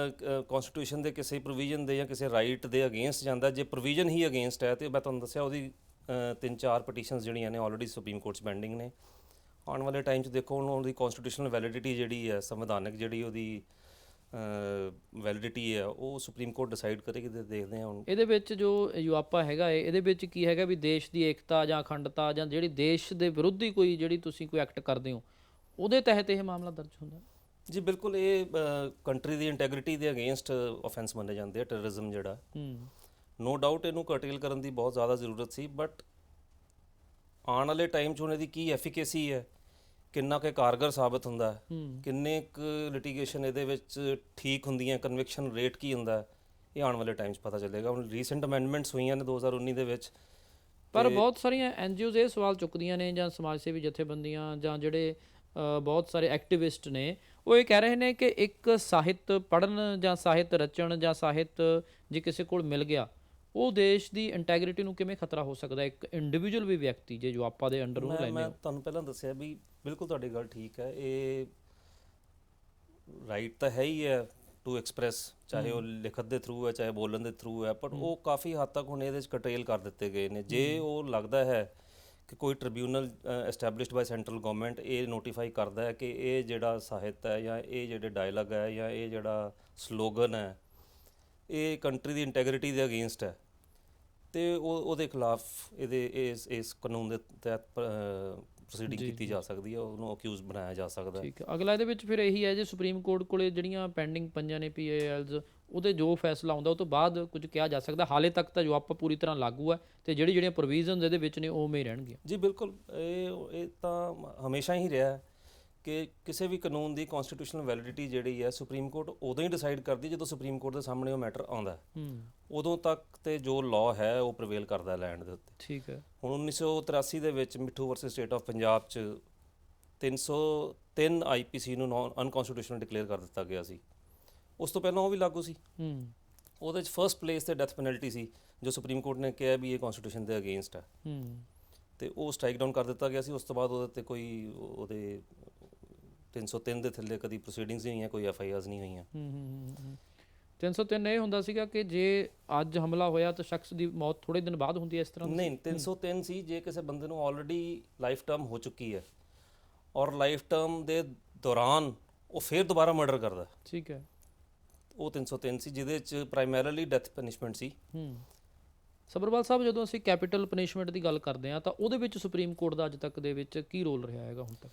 ਕਨਸਟੀਟਿਊਸ਼ਨ ਦੇ ਕਿਸੇ ਪ੍ਰੋਵੀਜ਼ਨ ਦੇ ਜਾਂ ਕਿਸੇ ਰਾਈਟ ਦੇ ਅਗੇਂਸਟ ਜਾਂਦਾ, ਜੇ ਪ੍ਰੋਵੀਜ਼ਨ ਹੀ ਅਗੇਂਸਟ ਹੈ, ਤੇ ਮੈਂ ਤੁਹਾਨੂੰ ਦੱਸਿਆ ਉਹਦੀ 3-4 ਪਟੀਸ਼ਨਸ ਜਿਹੜੀਆਂ ਨੇ ਆਲਰੇਡੀ ਸੁਪਰੀਮ ਕੋਰਟ 'ਚ ਪੈਂਡਿੰਗ ਨੇ। ਆਉਣ ਵਾਲੇ ਟਾਈਮ 'ਚ ਦੇਖੋ ਹੁਣ ਉਹਦੀ ਕਨਸਟੀਟਿਊਸ਼ਨਲ ਵੈਲਿਡਿਟੀ ਜਿਹੜੀ ਹੈ, ਸੰਵਿਧਾਨਕ ਜਿਹੜੀ ਉਹਦੀ ਵੈਲਿਡਿਟੀ ਹੈ, ਉਹ ਸੁਪਰੀਮ ਕੋਰਟ ਡਿਸਾਈਡ ਕਰੇਗੀ। ਤੇ ਦੇਖਦੇ ਹਾਂ ਹੁਣ ਇਹਦੇ ਵਿੱਚ ਜੋ ਯੂਆਪਾ ਹੈਗਾ ਹੈ, ਇਹਦੇ ਵਿੱਚ ਕੀ ਹੈਗਾ ਵੀ ਦੇਸ਼ ਦੀ ਏਕਤਾ ਜਾਂ ਅਖੰਡਤਾ ਜਾਂ ਜਿਹੜੀ ਦੇਸ਼ ਦੇ ਵਿਰੁੱਧ ਹੀ ਕੋਈ ਜਿਹੜੀ ਤੁਸੀਂ ਕੋਈ ਐਕਟ ਕਰਦੇ ਹੋ, ਉਹਦੇ ਤਹਿਤ ਇਹ ਮਾਮਲਾ ਦਰਜ ਹੁੰਦਾ? ਜੀ ਬਿਲਕੁਲ, ਇਹ ਕੰਟਰੀ ਦੀ ਇੰਟੈਗ੍ਰਿਟੀ ਦੇ ਅਗੇਂਸਟ ਆਫੈਂਸ ਮੰਨੇ ਜਾਂਦੇ ਆ, ਟੈਰਰਿਜ਼ਮ ਜਿਹੜਾ। ਨੋ ਡਾਊਟ ਇਹਨੂੰ ਕਰਟੇਲ ਕਰਨ ਦੀ ਬਹੁਤ ਜ਼ਿਆਦਾ ਜ਼ਰੂਰਤ ਸੀ, ਬਟ ਆਉਣ ਵਾਲੇ ਟਾਈਮ 'ਚ ਹੁਣ ਇਹਦੀ ਕੀ ਐਫੀਕੇਸੀ ਹੈ ਕਿੰਨਾ ਕੁ ਕਾਰਗਰ ਸਾਬਤ ਹੁੰਦਾ ਹੈ, ਕਿੰਨੇ ਕੁ ਲਿਟੀਗੇਸ਼ਨ ਇਹਦੇ ਵਿੱਚ ਠੀਕ ਹੁੰਦੀਆਂ, ਕਨਵਿਕਸ਼ਨ ਰੇਟ ਕੀ ਹੁੰਦਾ ਹੈ, ਇਹ ਆਉਣ ਵਾਲੇ ਟਾਈਮ 'ਚ ਪਤਾ ਚੱਲੇਗਾ। ਹੁਣ ਰੀਸੈਂਟ ਅਮੈਂਡਮੈਂਟਸ ਹੋਈਆਂ ਨੇ 2019 ਦੇ ਵਿੱਚ, ਪਰ ਬਹੁਤ ਸਾਰੀਆਂ NGOs ਇਹ ਸਵਾਲ ਚੁੱਕਦੀਆਂ ਨੇ, ਜਾਂ ਸਮਾਜ ਸੇਵੀ ਜਥੇਬੰਦੀਆਂ, ਜਾਂ ਜਿਹੜੇ ਬਹੁਤ ਸਾਰੇ ਐਕਟਿਵਿਸਟ ਨੇ, ਉਹ ਇਹ ਕਹਿ ਰਹੇ ਨੇ ਕਿ ਇੱਕ ਸਾਹਿਤ ਪੜ੍ਹਨ ਜਾਂ ਸਾਹਿਤ ਰਚਣ ਜਾਂ ਸਾਹਿਤ ਜੇ ਕਿਸੇ ਕੋਲ ਮਿਲ ਗਿਆ, ਉਹ ਦੇਸ਼ ਦੀ ਇੰਟੈਗ੍ਰਿਟੀ ਨੂੰ ਕਿਵੇਂ ਖਤਰਾ ਹੋ ਸਕਦਾ, ਇੱਕ ਇੰਡੀਵਿਜੂਅਲ ਵੀ ਵਿਅਕਤੀ ਜੇ ਜੋ ਆਪਾਂ ਦੇ ਅੰਡਰ ਉਹਨੂੰ ਲੈਂਦੇ। ਮੈਂ ਤੁਹਾਨੂੰ ਪਹਿਲਾਂ ਦੱਸਿਆ ਵੀ ਬਿਲਕੁਲ ਤੁਹਾਡੀ ਗੱਲ ਠੀਕ ਹੈ, ਇਹ ਰਾਈਟ ਤਾਂ ਹੈ ਹੀ ਹੈ ਟੂ ਐਕਸਪ੍ਰੈਸ, ਚਾਹੇ ਉਹ ਲਿਖਤ ਦੇ ਥਰੂ ਹੈ ਚਾਹੇ ਬੋਲਣ ਦੇ ਥਰੂ ਹੈ, ਪਰ ਉਹ ਕਾਫੀ ਹੱਦ ਤੱਕ ਹੁਣ ਇਹਦੇ 'ਚ ਕਟੇਲ ਕਰ ਦਿੱਤੇ ਗਏ ਨੇ। ਜੇ ਉਹ ਲੱਗਦਾ ਹੈ ਕਿ ਕੋਈ ਟ੍ਰਿਬਿਊਨਲ ਐਸਟੈਬਲਿਸ਼ਡ ਬਾਈ ਸੈਂਟਰਲ ਗਵਰਨਮੈਂਟ ਇਹ ਨੋਟੀਫਾਈ ਕਰਦਾ ਹੈ ਕਿ ਇਹ ਜਿਹੜਾ ਸਾਹਿਤ ਹੈ ਜਾਂ ਇਹ ਜਿਹੜੇ ਡਾਇਲੌਗ ਹੈ ਜਾਂ ਇਹ ਜਿਹੜਾ ਸਲੋਗਨ ਹੈ ਇਹ ਕੰਟਰੀ ਦੀ ਇੰਟੈਗ੍ਰਿਟੀ ਦੇ ਅਗੇਂਸਟ ਹੈ, ਤੇ ਉਹਦੇ ਖਿਲਾਫ ਇਹਦੇ ਇਸ ਕਾਨੂੰਨ ਦੇ ਤਹਿਤ ਪ੍ਰੋਸੀਡਿੰਗ ਕੀਤੀ ਜਾ ਸਕਦੀ ਹੈ, ਉਹਨੂੰ ਅਕਿਊਜ਼ ਬਣਾਇਆ ਜਾ ਸਕਦਾ ਹੈ। ਠੀਕ ਹੈ, ਅਗਲਾ ਇਹਦੇ ਵਿੱਚ ਫਿਰ ਇਹੀ ਹੈ ਜੇ ਸੁਪਰੀਮ ਕੋਰਟ ਕੋਲੇ ਜਿਹੜੀਆਂ ਪੈਂਡਿੰਗ ਪਈਆਂ ਨੇ PILs, ਉਹਦੇ ਜੋ ਫੈਸਲਾ ਆਉਂਦਾ ਉਹ ਤੋਂ ਬਾਅਦ ਕੁਝ ਕਿਹਾ ਜਾ ਸਕਦਾ। ਹਾਲੇ ਤੱਕ ਤਾਂ ਜੋ ਆਪਾਂ ਪੂਰੀ ਤਰ੍ਹਾਂ ਲਾਗੂ ਹੈ ਤੇ ਜਿਹੜੀਆਂ ਪ੍ਰੋਵੀਜ਼ਨਸ ਇਹਦੇ ਵਿੱਚ ਨੇ ਉਹ ਉਵੇਂ ਹੀ ਰਹਿਣਗੀਆਂ। ਜੀ ਬਿਲਕੁਲ, ਇਹ ਤਾਂ ਹਮੇਸ਼ਾ ਹੀ ਰਿਹਾ ਕਿ ਕਿਸੇ ਵੀ ਕਾਨੂੰਨ ਦੀ ਕਨਸਟੀਟਿਊਸ਼ਨਲ ਵੈਲਿਡਿਟੀ ਜਿਹੜੀ ਹੈ ਸੁਪਰੀਮ ਕੋਰਟ ਉਦੋਂ ਹੀ ਡਿਸਾਈਡ ਕਰਦੀ ਜਦੋਂ ਸੁਪਰੀਮ ਕੋਰਟ ਦੇ ਸਾਹਮਣੇ ਉਹ ਮੈਟਰ ਆਉਂਦਾ, ਉਦੋਂ ਤੱਕ ਤੇ ਜੋ ਲਾਅ ਹੈ ਉਹ ਪ੍ਰਵੇਲ ਕਰਦਾ ਲੈਂਡ ਦੇ ਉੱਤੇ। ਠੀਕ ਹੈ, ਹੁਣ 1983 ਦੇ ਵਿੱਚ ਮਿੱਠੂ ਵਰਸਸ ਸਟੇਟ ਆਫ ਪੰਜਾਬ 'ਚ 303 IPC ਨੂੰ ਅਨਕਨਸਟੀਟਿਊਸ਼ਨਲ ਡਿਕਲੇਅਰ ਕਰ ਦਿੱਤਾ ਗਿਆ ਸੀ। ਉਸ ਤੋਂ ਪਹਿਲਾਂ ਉਹ ਵੀ ਲਾਗੂ ਸੀ। ਉਹਦੇ 'ਚ ਫਰਸਟ ਪਲੇਸ ਤੇ ਡੈਥ ਪੈਨਲਟੀ ਸੀ, ਜੋ ਸੁਪਰੀਮ ਕੋਰਟ ਨੇ ਕਿਹਾ ਵੀ ਇਹ ਕਨਸਟੀਟਿਊਸ਼ਨ ਦੇ ਅਗੇਂਸਟ ਹੈ, ਤੇ ਉਹ ਸਟ੍ਰਾਈਕ ਡਾਊਨ ਕਰ ਦਿੱਤਾ ਗਿਆ ਸੀ। ਉਸ ਤੋਂ ਬਾਅਦ ਉਹਦੇ 'ਤੇ ਕੋਈ ਉਹਦੇ 303 ਦੇ ਥੱਲੇ ਕਦੀ ਪ੍ਰੋਸੀਡਿੰਗਸ ਨਹੀਂ ਹੋਈਆਂ, ਕੋਈ FIRs ਨਹੀਂ ਹੋਈਆਂ। 303 ਇਹ ਹੁੰਦਾ ਸੀਗਾ ਕਿ ਜੇ ਅੱਜ ਹਮਲਾ ਹੋਇਆ ਤਾਂ ਸ਼ਖਸ ਦੀ ਮੌਤ ਥੋੜੇ ਦਿਨ ਬਾਅਦ ਹੁੰਦੀ ਹੈ, ਇਸ ਤਰ੍ਹਾਂ? ਨਹੀਂ, 303 ਸੀ ਜੇ ਕਿਸੇ ਬੰਦੇ ਨੂੰ ਆਲਰੇਡੀ ਲਾਈਫ ਟਰਮ ਹੋ ਚੁੱਕੀ ਹੈ ਔਰ ਲਾਈਫ ਟਰਮ ਦੇ ਦੌਰਾਨ ਉਹ ਫਿਰ ਦੁਬਾਰਾ ਮਰਡਰ ਕਰਦਾ। ਠੀਕ ਹੈ, ਉਹ 303 ਸੀ ਜਿਹਦੇ 'ਚ ਪ੍ਰਾਇਮਰੀਲੀ ਡੈਥ ਪਨਿਸ਼ਮੈਂਟ ਸੀ। ਸਬਰਵਾਲ ਸਾਹਿਬ, ਜਦੋਂ ਅਸੀਂ ਕੈਪੀਟਲ ਪਨਿਸ਼ਮੈਂਟ ਦੀ ਗੱਲ ਕਰਦੇ ਹਾਂ ਤਾਂ ਉਹਦੇ ਵਿੱਚ ਸੁਪਰੀਮ ਕੋਰਟ ਦਾ ਅੱਜ ਤੱਕ ਦੇ ਵਿੱਚ ਕੀ ਰੋਲ ਰਿਹਾ ਹੈਗਾ ਹੁਣ ਤੱਕ?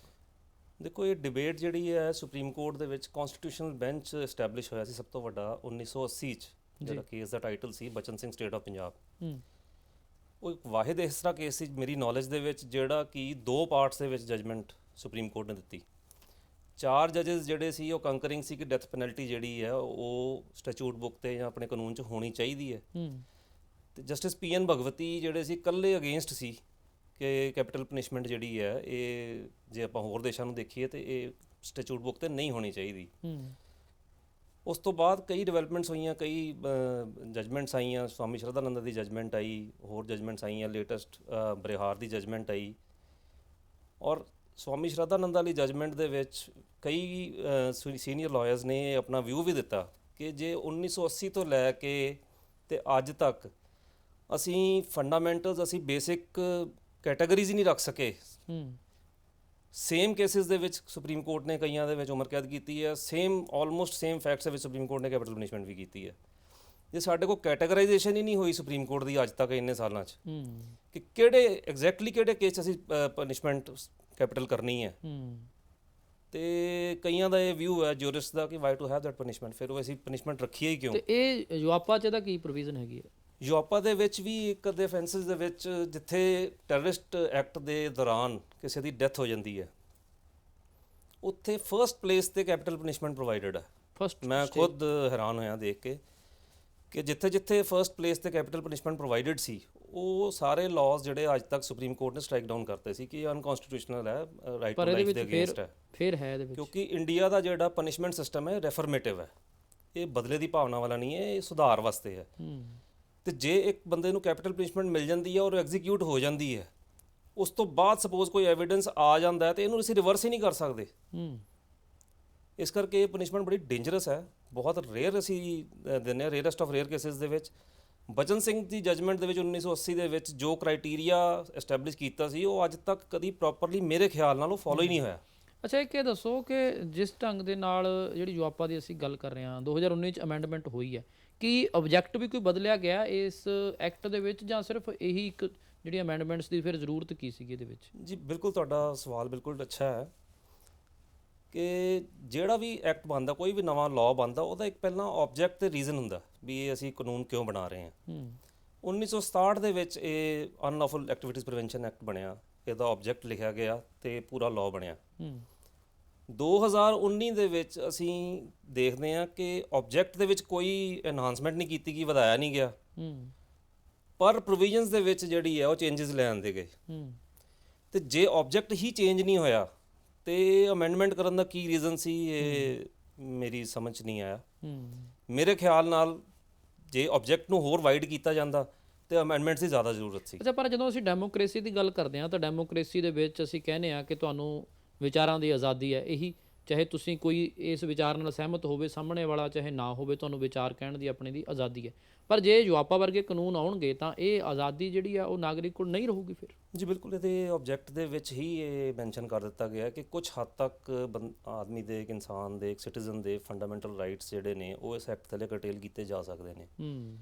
ਦੇਖੋ, ਇਹ ਡਿਬੇਟ ਜਿਹੜੀ ਹੈ ਸੁਪਰੀਮ ਕੋਰਟ ਦੇ ਵਿੱਚ ਕਨਸਟੀਟਿਊਸ਼ਨਲ ਬੈਂਚ ਐਸਟੈਬਲਿਸ਼ ਹੋਇਆ ਸੀ ਸਭ ਤੋਂ ਵੱਡਾ 1980 'ਚ, ਜਿਹੜਾ case the title C Bachan Singh state of Punjab. ਉਹ ਇੱਕ ਵਾਹਿਦ ਇਸ ਤਰ੍ਹਾਂ ਕੇਸ ਸੀ ਮੇਰੀ ਨੌਲੇਜ ਦੇ ਵਿੱਚ ਜਿਹੜਾ ਕਿ 2 ਪਾਰਟਸ ਦੇ ਵਿੱਚ ਜਜਮੈਂਟ ਸੁਪਰੀਮ ਕੋਰਟ ਨੇ ਦਿੱਤੀ। 4 ਜੱਜਸ ਜਿਹੜੇ ਸੀ ਉਹ ਕੰਕਰਿੰਗ ਸੀ ਕਿ ਡੈਥ ਪੈਨਲਟੀ ਜਿਹੜੀ ਹੈ ਉਹ ਸਟੈਚੂਟ ਬੁੱਕ ਤੇ ਜਾਂ ਆਪਣੇ ਕਾਨੂੰਨ 'ਚ ਹੋਣੀ ਚਾਹੀਦੀ ਹੈ, ਤੇ ਜਸਟਿਸ PN ਭਗਵਤੀ ਜਿਹੜੇ ਸੀ ਇਕੱਲੇ ਅਗੇਂਸਟ ਸੀ ਕਿ ਕੈਪੀਟਲ ਪਨਿਸ਼ਮੈਂਟ ਜਿਹੜੀ ਹੈ ਇਹ ਜੇ ਆਪਾਂ ਹੋਰ ਦੇਸ਼ਾਂ ਨੂੰ ਦੇਖੀਏ ਤੇ ਇਹ ਸਟੈਚੂਟ ਬੁੱਕ ਤੇ ਨਹੀਂ ਹੋਣੀ ਚਾਹੀਦੀ। ਉਸ ਤੋਂ ਬਾਅਦ ਕਈ ਡਿਵੈਲਪਮੈਂਟਸ ਹੋਈਆਂ, ਕਈ ਜਜਮੈਂਟਸ ਆਈਆਂ। ਸਵਾਮੀ ਸ਼ਰਧਾਨੰਦ ਦੀ ਜਜਮੈਂਟ ਆਈ, ਹੋਰ ਜਜਮੈਂਟਸ ਆਈਆਂ, ਲੇਟੈਸਟ ਬਰਿਹਾਰ ਦੀ ਜਜਮੈਂਟ ਆਈ। ਔਰ ਸਵਾਮੀ ਸ਼ਰਧਾਨੰਦ ਵਾਲੀ ਜਜਮੈਂਟ ਦੇ ਵਿੱਚ ਕਈ ਸੀਨੀਅਰ ਲਾਇਰਸ ਨੇ ਆਪਣਾ ਵਿਊ ਵੀ ਦਿੱਤਾ ਕਿ ਜੇ 1980 ਤੋਂ ਲੈ ਕੇ ਤੇ ਅੱਜ ਤੱਕ ਅਸੀਂ ਫੰਡਾਮੈਂਟਲਸ, ਅਸੀਂ ਬੇਸਿਕ ਕੈਟਾਗਰੀਜ਼ ਹੀ ਨਹੀਂ ਰੱਖ ਸਕੇ। ਸੇਮ ਕੇਸਿਸ ਦੇ ਵਿੱਚ ਸੁਪਰੀਮ ਕੋਰਟ ਨੇ ਕਈਆਂ ਦੇ ਵਿੱਚ ਉਮਰ ਕੈਦ ਕੀਤੀ ਹੈ, ਆਲਮੋਸਟ ਸੇਮ ਫੈਕਟਸ ਦੇ ਵਿੱਚ ਸੁਪਰੀਮ ਕੋਰਟ ਨੇ ਕੈਪੀਟਲ ਪਨਿਸ਼ਮੈਂਟ ਵੀ ਕੀਤੀ ਹੈ। ਜੇ ਸਾਡੇ ਕੋਲ ਕੈਟਾਗਰਾਈਜੇਸ਼ਨ ਹੀ ਨਹੀਂ ਹੋਈ ਸੁਪਰੀਮ ਕੋਰਟ ਦੀ ਅੱਜ ਤੱਕ ਇੰਨੇ ਸਾਲਾਂ 'ਚ ਕਿ ਕਿਹੜੇ ਐਗਜ਼ੈਕਟਲੀ ਕਿਹੜੇ ਕੇਸ 'ਚ ਅਸੀਂ ਪਨਿਸ਼ਮੈਂਟ ਕੈਪੀਟਲ ਕਰਨੀ ਹੈ, ਤੇ ਕਈਆਂ ਦਾ ਇਹ ਵਿਊ ਹੈ ਜੂਰਿਸਟ ਦਾ ਕਿ why to have that punishment, ਫਿਰ ਉਹ ਅਸੀਂ ਪਨਿਸ਼ਮੈਂਟ ਰੱਖੀਏ ਹੀ ਕਿਉਂ। ਤੇ ਇਹ ਯੂਆਪਾ 'ਚ ਇਹਦਾ ਕੀ ਪ੍ਰੋਵੀਜ਼ਨ ਹੈਗੀ ਹੈ? ਯੂਆਪਾ ਦੇ ਵਿੱਚ ਵੀ ਇੱਕ ਅੱਧੇ ਅਫੈਂਸਿਸ ਦੇ ਵਿੱਚ ਜਿੱਥੇ ਟੈਰਰਿਸਟ ਐਕਟ ਦੇ ਦੌਰਾਨ ਕਿਸੇ ਦੀ ਡੈਥ ਹੋ ਜਾਂਦੀ ਹੈ, ਉੱਥੇ ਫਰਸਟ ਪਲੇਸ ਤੇ ਕੈਪੀਟਲ ਪਨਿਸ਼ਮੈਂਟ ਪ੍ਰੋਵਾਈਡਡ ਹੈ। ਮੈਂ ਖੁਦ ਹੈਰਾਨ ਹੋਇਆ ਦੇਖ ਕੇ ਕਿ ਜਿੱਥੇ ਜਿੱਥੇ ਫਰਸਟ ਪਲੇਸ ਤੇ ਕੈਪੀਟਲ ਪਨਿਸ਼ਮੈਂਟ ਪ੍ਰੋਵਾਈਡਡ ਸੀ, ਉਹ ਸਾਰੇ ਲਾਜ਼ ਜਿਹੜੇ ਅੱਜ ਤੱਕ ਸੁਪਰੀਮ ਕੋਰਟ ਨੇ ਸਟ੍ਰਾਈਕ ਡਾਊਨ ਕਰਤੇ ਸੀ ਕਿ ਅਨਕਨਸਟੀਟਿਊਸ਼ਨਲ ਹੈ, ਰਾਈਟ ਟੂ ਲਾਈਫ ਦੇ ਅਗੇਂਸਟ ਹੈ। ਫਿਰ ਹੈ ਇਹਦੇ ਵਿੱਚ, ਕਿਉਂਕਿ ਇੰਡੀਆ ਦਾ ਜਿਹੜਾ ਪਨਿਸ਼ਮੈਂਟ ਸਿਸਟਮ ਹੈ ਰੈਫਰਮੇਟਿਵ ਹੈ, ਇਹ ਬਦਲੇ ਦੀ ਭਾਵਨਾ ਵਾਲਾ ਨਹੀਂ ਹੈ, ਇਹ ਸੁਧਾਰ ਵਾਸਤੇ ਹੈ। ਤੇ ਜੇ ਇੱਕ ਬੰਦੇ ਨੂੰ ਕੈਪੀਟਲ ਪਨਿਸ਼ਮੈਂਟ ਮਿਲ ਜਾਂਦੀ ਹੈ ਔਰ ਐਗਜ਼ੀਕਿਊਟ ਹੋ ਜਾਂਦੀ ਹੈ, ਉਸ ਤੋਂ ਬਾਅਦ ਸਪੋਜ਼ ਕੋਈ ਐਵੀਡੈਂਸ ਆ ਜਾਂਦਾ ਹੈ ਤੇ ਇਹਨੂੰ ਅਸੀਂ ਰਿਵਰਸ ਹੀ ਨਹੀਂ ਕਰ ਸਕਦੇ। ਇਸ ਕਰਕੇ ਇਹ ਪਨਿਸ਼ਮੈਂਟ ਬੜੀ ਡੇਂਜਰਸ ਹੈ, ਬਹੁਤ ਰੇਅਰ ਅਸੀਂ ਦਿੰਦੇ ਹਾਂ, ਰੇਅਰੈਸਟ ਆਫ ਰੇਅਰ ਕੇਸਿਸ ਦੇ ਵਿੱਚ। ਬਚਨ ਸਿੰਘ ਦੀ ਜਜਮੈਂਟ ਦੇ ਵਿੱਚ 1980 ਦੇ ਵਿੱਚ ਜੋ ਕ੍ਰਾਈਟੀਰੀਆ ਐਸਟੈਬਲਿਸ਼ ਕੀਤਾ ਸੀ ਉਹ ਅੱਜ ਤੱਕ ਕਦੀ ਪ੍ਰੋਪਰਲੀ ਮੇਰੇ ਖਿਆਲ ਨਾਲ ਉਹ ਫੋਲੋ ਹੀ ਨਹੀਂ ਹੋਇਆ। ਅੱਛਾ, ਇੱਕ ਇਹ ਦੱਸੋ ਕਿ ਜਿਸ ਢੰਗ ਦੇ ਨਾਲ ਜਿਹੜੀ ਯੂਆਪਾ ਦੀ ਅਸੀਂ ਗੱਲ ਕਰ ਰਹੇ ਹਾਂ, 2019 'ਚ ਅਮੈਂਡਮੈਂਟ ਹੋਈ ਹੈ, ਕੀ ਆਬਜੈਕਟ ਵੀ ਕੋਈ ਬਦਲਿਆ ਗਿਆ ਇਸ ਐਕਟ ਦੇ ਵਿੱਚ ਜਾਂ ਸਿਰਫ ਇਹੀ ਇੱਕ ਜਿਹੜੀ ਅਮੈਂਡਮੈਂਟਸ ਦੀ ਫਿਰ ਜ਼ਰੂਰਤ ਕੀ ਸੀਗੀ ਇਹਦੇ ਵਿੱਚ? ਜੀ ਬਿਲਕੁਲ, ਤੁਹਾਡਾ ਸਵਾਲ ਬਿਲਕੁਲ ਅੱਛਾ ਹੈ ਕਿ ਜਿਹੜਾ ਵੀ ਐਕਟ ਬਣਦਾ, ਕੋਈ ਵੀ ਨਵਾਂ ਲਾਅ ਬਣਦਾ, ਉਹਦਾ ਇੱਕ ਪਹਿਲਾਂ ਆਬਜੈਕਟ ਤੇ ਰੀਜ਼ਨ ਹੁੰਦਾ ਵੀ ਇਹ ਅਸੀਂ ਕਾਨੂੰਨ ਕਿਉਂ ਬਣਾ ਰਹੇ ਹਾਂ। 1967 ਦੇ ਵਿੱਚ ਇਹ ਅਨਲੌਫੁਲ ਐਕਟੀਵਿਟੀਜ਼ ਪ੍ਰੀਵੈਂਸ਼ਨ ਐਕਟ ਬਣਿਆ, ਇਹਦਾ ਆਬਜੈਕਟ ਲਿਖਿਆ ਗਿਆ ਤੇ ਪੂਰਾ ਲਾਅ ਬਣਿਆ। 2019 ਦੇ ਵਿੱਚ ਅਸੀਂ ਦੇਖਦੇ ਹਾਂ ਕਿ ਆਬਜੈਕਟ ਦੇ ਵਿੱਚ ਕੋਈ ਐਨਹਾਂਸਮੈਂਟ ਨਹੀਂ ਕੀਤੀ ਗਈ, ਵਧਾਇਆ ਨਹੀਂ ਗਿਆ, ਪਰ ਪ੍ਰੋਵੀਜ਼ਨਸ ਦੇ ਵਿੱਚ ਜਿਹੜੀ ਹੈ ਉਹ ਚੇਂਜਸ ਲੈ ਆਂਦੇ ਗਏ। ਤੇ ਜੇ ਆਬਜੈਕਟ ਹੀ ਚੇਂਜ ਨਹੀਂ ਹੋਇਆ ਤੇ ਅਮੈਂਡਮੈਂਟ ਕਰਨ ਦਾ ਕੀ ਰੀਜ਼ਨ ਸੀ, ਇਹ ਮੇਰੀ ਸਮਝ 'ਚ ਨਹੀਂ ਆਇਆ। ਮੇਰੇ ਖਿਆਲ ਨਾਲ ਜੇ ਆਬਜੈਕਟ ਨੂੰ ਹੋਰ ਵਾਈਡ ਕੀਤਾ ਜਾਂਦਾ ਤੇ ਅਮੈਂਡਮੈਂਟਸ ਦੀ ਜ਼ਿਆਦਾ ਜ਼ਰੂਰਤ ਸੀ। ਅੱਛਾ, ਪਰ ਜਦੋਂ ਅਸੀਂ ਡੈਮੋਕ੍ਰੇਸੀ ਦੀ ਗੱਲ ਕਰਦੇ ਹਾਂ ਤਾਂ ਡੈਮੋਕ੍ਰੇਸੀ ਦੇ ਵਿੱਚ ਅਸੀਂ ਕਹਿੰਦੇ ਹਾਂ ਕਿ ਤੁਹਾਨੂੰ ਵਿਚਾਰਾਂ ਦੀ ਆਜ਼ਾਦੀ ਹੈ, ਇਹੀ ਚਾਹੇ ਤੁਸੀਂ ਕੋਈ ਇਸ ਵਿਚਾਰ ਨਾਲ ਸਹਿਮਤ ਹੋਵੇ, ਸਾਹਮਣੇ ਵਾਲਾ ਚਾਹੇ ਨਾ ਹੋਵੇ, ਤੁਹਾਨੂੰ ਵਿਚਾਰ ਕਹਿਣ ਦੀ ਆਪਣੇ ਦੀ ਆਜ਼ਾਦੀ ਹੈ। ਪਰ ਜੇ ਯੁਆਪਾ ਵਰਗੇ ਕਾਨੂੰਨ ਆਉਣਗੇ ਤਾਂ ਇਹ ਆਜ਼ਾਦੀ ਜਿਹੜੀ ਆ ਉਹ ਨਾਗਰਿਕ ਕੋਲ ਨਹੀਂ ਰਹੂਗੀ ਫਿਰ। ਜੀ ਬਿਲਕੁਲ, ਇਹਦੇ ਆਬਜੈਕਟ ਦੇ ਵਿੱਚ ਹੀ ਇਹ ਮੈਂਸ਼ਨ ਕਰ ਦਿੱਤਾ ਗਿਆ ਕਿ ਕੁਝ ਹੱਦ ਤੱਕ ਆਦਮੀ ਦੇ, ਇੱਕ ਇਨਸਾਨ ਦੇ, ਇੱਕ ਸਿਟੀਜ਼ਨ ਦੇ ਫੰਡਾਮੈਂਟਲ ਰਾਈਟਸ ਜਿਹੜੇ ਨੇ ਉਹ ਇਸ ਐਕਟ ਥੱਲੇ ਕਰਟੇਲ ਕੀਤੇ ਜਾ ਸਕਦੇ ਨੇ।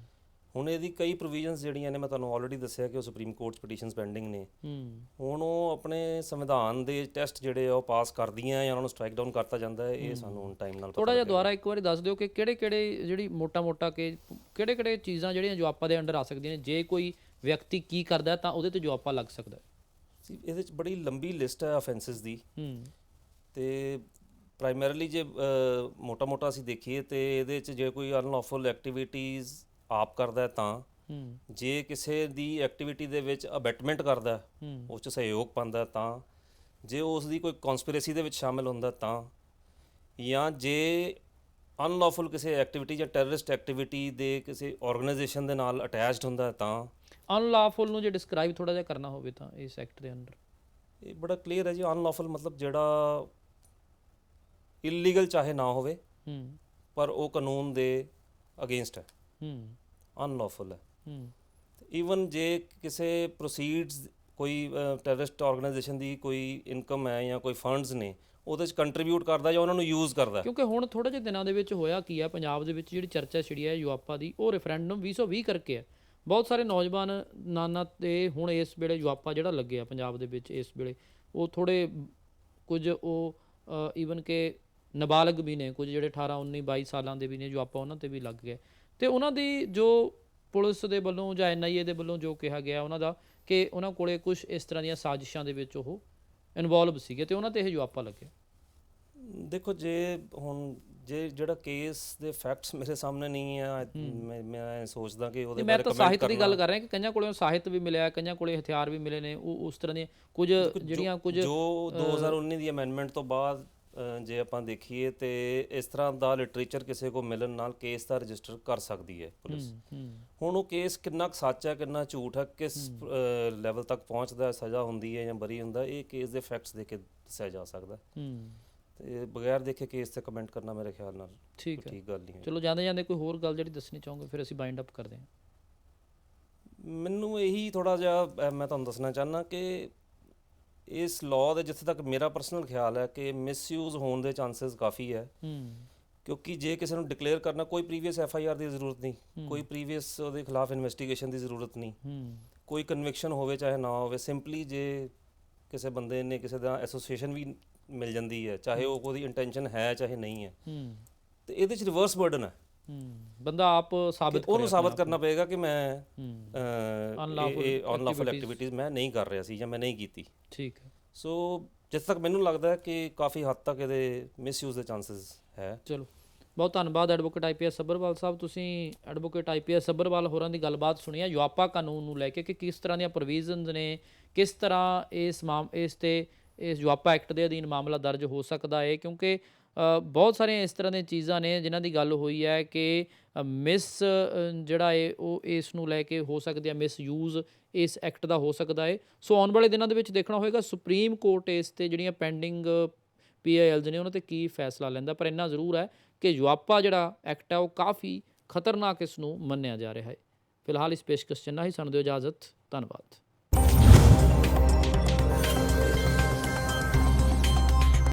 ਹੁਣ ਇਹਦੀ ਕਈ ਪ੍ਰੋਵੀਜ਼ਨਸ ਜਿਹੜੀਆਂ ਨੇ ਮੈਂ ਤੁਹਾਨੂੰ ਆਲਰੇਡੀ ਦੱਸਿਆ ਕਿ ਉਹ ਸੁਪਰੀਮ ਕੋਰਟ 'ਚ ਪਟੀਸ਼ਨਸ ਪੈਂਡਿੰਗ ਨੇ। ਹੁਣ ਉਹ ਆਪਣੇ ਸੰਵਿਧਾਨ ਦੇ ਟੈਸਟ ਜਿਹੜੇ ਆ ਉਹ ਪਾਸ ਕਰਦੀਆਂ ਜਾਂ ਉਹਨਾਂ ਨੂੰ ਸਟ੍ਰਾਈਕ ਡਾਊਨ ਕਰਤਾ ਜਾਂਦਾ ਹੈ, ਇਹ ਸਾਨੂੰ ਹੁਣ ਟਾਈਮ ਨਾਲ ਥੋੜਾ ਜਿਹਾ ਦੁਬਾਰਾ ਇੱਕ ਵਾਰੀ ਦੱਸ ਦਿਓ ਕਿ ਕਿਹੜੇ ਜਿਹੜੀ ਮੋਟਾ ਕਿ ਕਿਹੜੇ ਚੀਜ਼ਾਂ ਜਿਹੜੀਆਂ ਜੁਆਪਾ ਦੇ ਅੰਡਰ ਆ ਸਕਦੀਆਂ ਨੇ, ਜੇ ਕੋਈ ਵਿਅਕਤੀ ਕੀ ਕਰਦਾ ਤਾਂ ਉਹਦੇ ਤੇ ਜੁਆਪਾ ਲੱਗ ਸਕਦਾ। ਇਹਦੇ 'ਚ ਬੜੀ ਲੰਬੀ ਲਿਸਟ ਹੈ ਆਫੈਂਸਿਸ ਦੀ, ਤੇ ਪ੍ਰਾਇਮਰੀਲੀ ਜੇ ਮੋਟਾ ਅਸੀਂ ਦੇਖੀਏ ਤੇ ਇਹਦੇ 'ਚ ਜੇ ਕੋਈ ਅਨਲੌਫੁਲ ਐਕਟੀਵਿਟੀਜ਼ ਆਪ ਕਰਦਾ ਤਾਂ, ਜੇ ਕਿਸੇ ਦੀ ਐਕਟੀਵਿਟੀ ਦੇ ਵਿੱਚ ਅਬੈਟਮੈਂਟ ਕਰਦਾ, ਉਸ 'ਚ ਸਹਿਯੋਗ ਪਾਉਂਦਾ ਤਾਂ, ਜੇ ਉਸ ਦੀ ਕੋਈ ਕਨਸਪੀਰੇਸੀ ਦੇ ਵਿੱਚ ਸ਼ਾਮਿਲ ਹੁੰਦਾ ਤਾਂ, ਜਾਂ ਜੇ ਅਨਲੌਫੁਲ ਕਿਸੇ ਐਕਟੀਵਿਟੀ ਜਾਂ ਟੈਰਰਿਸਟ ਐਕਟੀਵਿਟੀ ਦੇ ਕਿਸੇ ਆਰਗੇਨਾਈਜੇਸ਼ਨ ਦੇ ਨਾਲ ਅਟੈਚਡ ਹੁੰਦਾ ਤਾਂ। ਅਨਲੌਫੁਲ ਨੂੰ ਜੇ ਡਿਸਕ੍ਰਾਈਬ ਥੋੜਾ ਜਿਹਾ ਕਰਨਾ ਹੋਵੇ ਤਾਂ ਇਸ ਐਕਟ ਦੇ ਅੰਡਰ ਇਹ ਬੜਾ ਕਲੀਅਰ ਹੈ ਜੀ। ਅਨਲੌਫੁਲ ਮਤਲਬ ਜਿਹੜਾ ਇਲੀਗਲ ਚਾਹੇ ਨਾ ਹੋਵੇ ਪਰ ਉਹ ਕਾਨੂੰਨ ਦੇ ਅਗੇਂਸਟ ਹੈ, ਅਨਲੌਫੁਲ ਹੈ। ਈਵਨ ਜੇ ਕਿਸੇ ਪ੍ਰੋਸੀਡਸ ਕੋਈ ਟੈਰਰਿਸਟ ਆਰਗੇਨਾਈਜੇਸ਼ਨ ਦੀ ਕੋਈ ਇਨਕਮ ਹੈ ਜਾਂ ਕੋਈ ਫੰਡਸ ਨੇ ਉਹਦੇ 'ਚ ਕੰਟਰੀਬਿਊਟ ਕਰਦਾ ਜਾਂ ਉਹਨਾਂ ਨੂੰ ਯੂਜ਼ ਕਰਦਾ। ਕਿਉਂਕਿ ਹੁਣ ਥੋੜ੍ਹੇ ਜਿਹੇ ਦਿਨਾਂ ਦੇ ਵਿੱਚ ਹੋਇਆ ਕੀ ਹੈ, ਪੰਜਾਬ ਦੇ ਵਿੱਚ ਜਿਹੜੀ ਚਰਚਾ ਛਿੜੀ ਹੈ ਯੁਆਪਾ ਦੀ, ਉਹ ਰੈਫਰੈਂਡਮ 2020 ਕਰਕੇ ਹੈ। ਬਹੁਤ ਸਾਰੇ ਨੌਜਵਾਨ ਨਾਨਾਂ 'ਤੇ ਹੁਣ ਇਸ ਵੇਲੇ ਯੁਆਪਾ ਜਿਹੜਾ ਲੱਗਿਆ ਪੰਜਾਬ ਦੇ ਵਿੱਚ ਇਸ ਵੇਲੇ, ਉਹ ਥੋੜ੍ਹੇ ਕੁਝ ਉਹ ਈਵਨ ਕਿ ਨਾਬਾਲਗ ਵੀ ਨੇ, ਕੁਝ ਜਿਹੜੇ 18, 19, 22 ਸਾਲਾਂ ਦੇ ਵੀ ਨੇ, ਯੁਆਪਾ ਉਹਨਾਂ 'ਤੇ ਵੀ ਲੱਗ ਗਿਆ। ਅਤੇ ਉਹਨਾਂ ਦੀ ਜੋ ਪੁਲਿਸ ਦੇ ਵੱਲੋਂ ਜਾਂ NIA ਦੇ ਵੱਲੋਂ ਜੋ ਕਿਹਾ ਗਿਆ ਉਹਨਾਂ ਦਾ ਕਿ ਉਹਨਾਂ ਕੋਲੇ ਕੁਝ ਇਸ ਤਰ੍ਹਾਂ ਦੀਆਂ ਸਾਜ਼ਿਸ਼ਾਂ ਦੇ ਵਿੱਚ ਉਹ ਇਨਵੋਲਵ ਸੀਗੇ ਅਤੇ ਉਹਨਾਂ 'ਤੇ ਇਹ ਯੁਆਪਾ ਲੱਗਿਆ। ਦੇਖੋ, ਜਿਹੜਾ ਕੇਸ ਦੇ ਫੈਕਟਸ ਮੇਰੇ ਸਾਹਮਣੇ ਨਹੀਂ ਆ, ਮੈਂ ਸੋਚਦਾ ਕਿ ਉਹਦੇ ਮੈਂ ਤਾਂ ਸਾਹਿਤ ਦੀ ਗੱਲ ਕਰ ਰਿਹਾ ਕਿ ਕਈਆਂ ਕੋਲੋਂ ਸਾਹਿਤ ਵੀ ਮਿਲਿਆ, ਕਈਆਂ ਕੋਲੇ ਹਥਿਆਰ ਵੀ ਮਿਲੇ ਨੇ, ਉਹ ਉਸ ਤਰ੍ਹਾਂ ਦੀਆਂ ਕੁਝ ਜਿਹੜੀਆਂ ਜੋ 2019 ਦੀ ਅਮੈਂਡਮੈਂਟ ਤੋਂ ਬਾਅਦ ਜੇ ਆਪਾਂ ਦੇਖੀਏ ਤੇ ਇਸ ਤਰ੍ਹਾਂ ਦਾ ਲਿਟਰੇਚਰ ਕਿਸੇ ਕੋ ਮਿਲਣ ਨਾਲ ਕੇਸ ਦਾ ਰਜਿਸਟਰ ਕਰ ਸਕਦੀ ਹੈ ਪੁਲਿਸ। ਹੁਣ ਉਹ ਕੇਸ ਕਿੰਨਾ ਕੁ ਸੱਚ ਹੈ, ਕਿੰਨਾ ਝੂਠ ਹੈ, ਕਿਸ ਲੈਵਲ ਤੱਕ ਪਹੁੰਚਦਾ, ਸਜ਼ਾ ਹੁੰਦੀ ਹੈ ਜਾਂ ਬਰੀ ਹੁੰਦਾ, ਇਹ ਕੇਸ ਦੇ ਫੈਕਟਸ ਦੇਖ ਕੇ ਦੱਸਿਆ ਜਾ ਸਕਦਾ। ਤੇ ਬਗੈਰ ਦੇਖੇ ਕੇਸ ਤੇ ਕਮੈਂਟ ਕਰਨਾ ਮੇਰੇ ਖਿਆਲ ਨਾਲ ਠੀਕ ਗੱਲ ਨਹੀਂ ਹੈ। ਚਲੋ ਜਾਂਦੇ ਕੋਈ ਹੋਰ ਗੱਲ ਜਿਹੜੀ ਦੱਸਣੀ ਚਾਹੋਗੇ, ਫਿਰ ਅਸੀਂ ਬਾਈਂਡ ਅਪ ਕਰਦੇ ਹਾਂ। ਮੈਨੂੰ ਇਹੀ ਥੋੜ੍ਹਾ ਜਿਹਾ ਮੈਂ ਤੁਹਾਨੂੰ ਦੱਸਣਾ ਚਾਹੁੰਦਾ ਕਿ ਇਸ ਲਾਅ ਦੇ ਜਿੱਥੇ ਤੱਕ ਮੇਰਾ ਪਰਸਨਲ ਖਿਆਲ ਹੈ ਕਿ ਮਿਸਯੂਜ਼ ਹੋਣ ਦੇ ਚਾਂਸਸ ਕਾਫੀ ਹੈ। ਕਿਉਂਕਿ ਜੇ ਕਿਸੇ ਨੂੰ ਡਿਕਲੇਅਰ ਕਰਨਾ, ਕੋਈ ਪ੍ਰੀਵੀਅਸ FIR ਦੀ ਜ਼ਰੂਰਤ ਨਹੀਂ, ਕੋਈ ਪ੍ਰੀਵੀਅਸ ਉਹਦੇ ਖਿਲਾਫ ਇਨਵੈਸਟੀਗੇਸ਼ਨ ਦੀ ਜ਼ਰੂਰਤ ਨਹੀਂ, ਕੋਈ ਕਨਵਿਕਸ਼ਨ ਹੋਵੇ ਚਾਹੇ ਨਾ ਹੋਵੇ, ਸਿੰਪਲੀ ਜੇ ਕਿਸੇ ਬੰਦੇ ਨੇ ਕਿਸੇ ਦਾ ਐਸੋਸੀਏਸ਼ਨ ਵੀ ਮਿਲ ਜਾਂਦੀ ਹੈ, ਚਾਹੇ ਉਹਦੀ ਇੰਟੈਂਸ਼ਨ ਹੈ ਚਾਹੇ ਨਹੀਂ ਹੈ, ਤੇ ਇਹਦੇ 'ਚ ਰਿਵਰਸ ਬਰਡਨ ਹੈ। ਬੰਦਾ ਆਪ ਉਹਨੂੰ ਸਾਬਤ ਕਰਨਾ ਪਏਗਾ ਕਿ ਮੈਂ ਅਨਲੌਫੁਲ ਐਕਟੀਵਿਟੀਜ਼ ਮੈਂ ਨਹੀਂ ਕਰ ਰਿਹਾ ਸੀ ਜਾਂ ਮੈਂ ਨਹੀਂ ਕੀਤੀ। ਠੀਕ ਹੈ। ਸੋ ਜਿੱਥੇ ਤੱਕ ਮੈਨੂੰ ਲੱਗਦਾ ਕਿ ਕਾਫੀ ਹੱਦ ਤੱਕ ਇਹਦੇ ਮਿਸਯੂਜ਼ ਦੇ ਚਾਂਸਸ ਹੈ। ਚਲੋ, ਬਹੁਤ ਧੰਨਵਾਦ ਐਡਵੋਕੇਟ IPS ਸੱਭਰਵਾਲ ਸਾਹਿਬ। ਤੁਸੀਂ ਐਡਵੋਕੇਟ IPS ਸੱਭਰਵਾਲ ਹੋਰਾਂ ਦੀ ਗੱਲਬਾਤ ਸੁਣੀ ਹੈ ਯੁਆਪਾ ਕਾਨੂੰਨ ਨੂੰ ਲੈ ਕੇ ਕਿ ਕਿਸ ਤਰ੍ਹਾਂ ਦੀਆਂ ਪ੍ਰੋਵੀਜ਼ਨਸ ਨੇ, ਕਿਸ ਤਰ੍ਹਾਂ ਇਸ ਯੁਆਪਾ ਐਕਟ ਦੇ ਅਧੀਨ ਮਾਮਲਾ ਦਰਜ ਹੋ ਸਕਦਾ ਹੈ। ਕਿਉਂਕਿ ਬਹੁਤ ਸਾਰੀਆਂ ਇਸ ਤਰ੍ਹਾਂ ਦੀਆਂ ਚੀਜ਼ਾਂ ਨੇ ਜਿਨ੍ਹਾਂ ਦੀ ਗੱਲ ਹੋਈ ਹੈ ਕਿ ਜਿਹੜਾ ਹੈ ਉਹ ਇਸ ਨੂੰ ਲੈ ਕੇ ਹੋ ਸਕਦੀ ਹੈ, ਮਿਸਯੂਜ਼ ਇਸ ਐਕਟ ਦਾ ਹੋ ਸਕਦਾ ਹੈ। ਸੋ ਆਉਣ ਵਾਲੇ ਦਿਨਾਂ ਦੇ ਵਿੱਚ ਦੇਖਣਾ ਹੋਏਗਾ ਸੁਪਰੀਮ ਕੋਰਟ ਇਸ 'ਤੇ ਜਿਹੜੀਆਂ ਪੈਂਡਿੰਗ PILs ਨੇ ਉਹਨਾਂ 'ਤੇ ਕੀ ਫੈਸਲਾ ਲੈਂਦਾ। ਪਰ ਇੰਨਾ ਜ਼ਰੂਰ ਹੈ ਕਿ ਯੁਆਪਾ ਜਿਹੜਾ ਐਕਟ ਹੈ ਉਹ ਕਾਫੀ ਖਤਰਨਾਕ ਇਸ ਨੂੰ ਮੰਨਿਆ ਜਾ ਰਿਹਾ ਹੈ। ਫਿਲਹਾਲ ਇਸ ਪੇਸ਼ਕਸ਼ 'ਚ ਇੰਨਾ ਹੀ। ਸਾਨੂੰ ਦਿਓ ਇਜਾਜ਼ਤ। ਧੰਨਵਾਦ।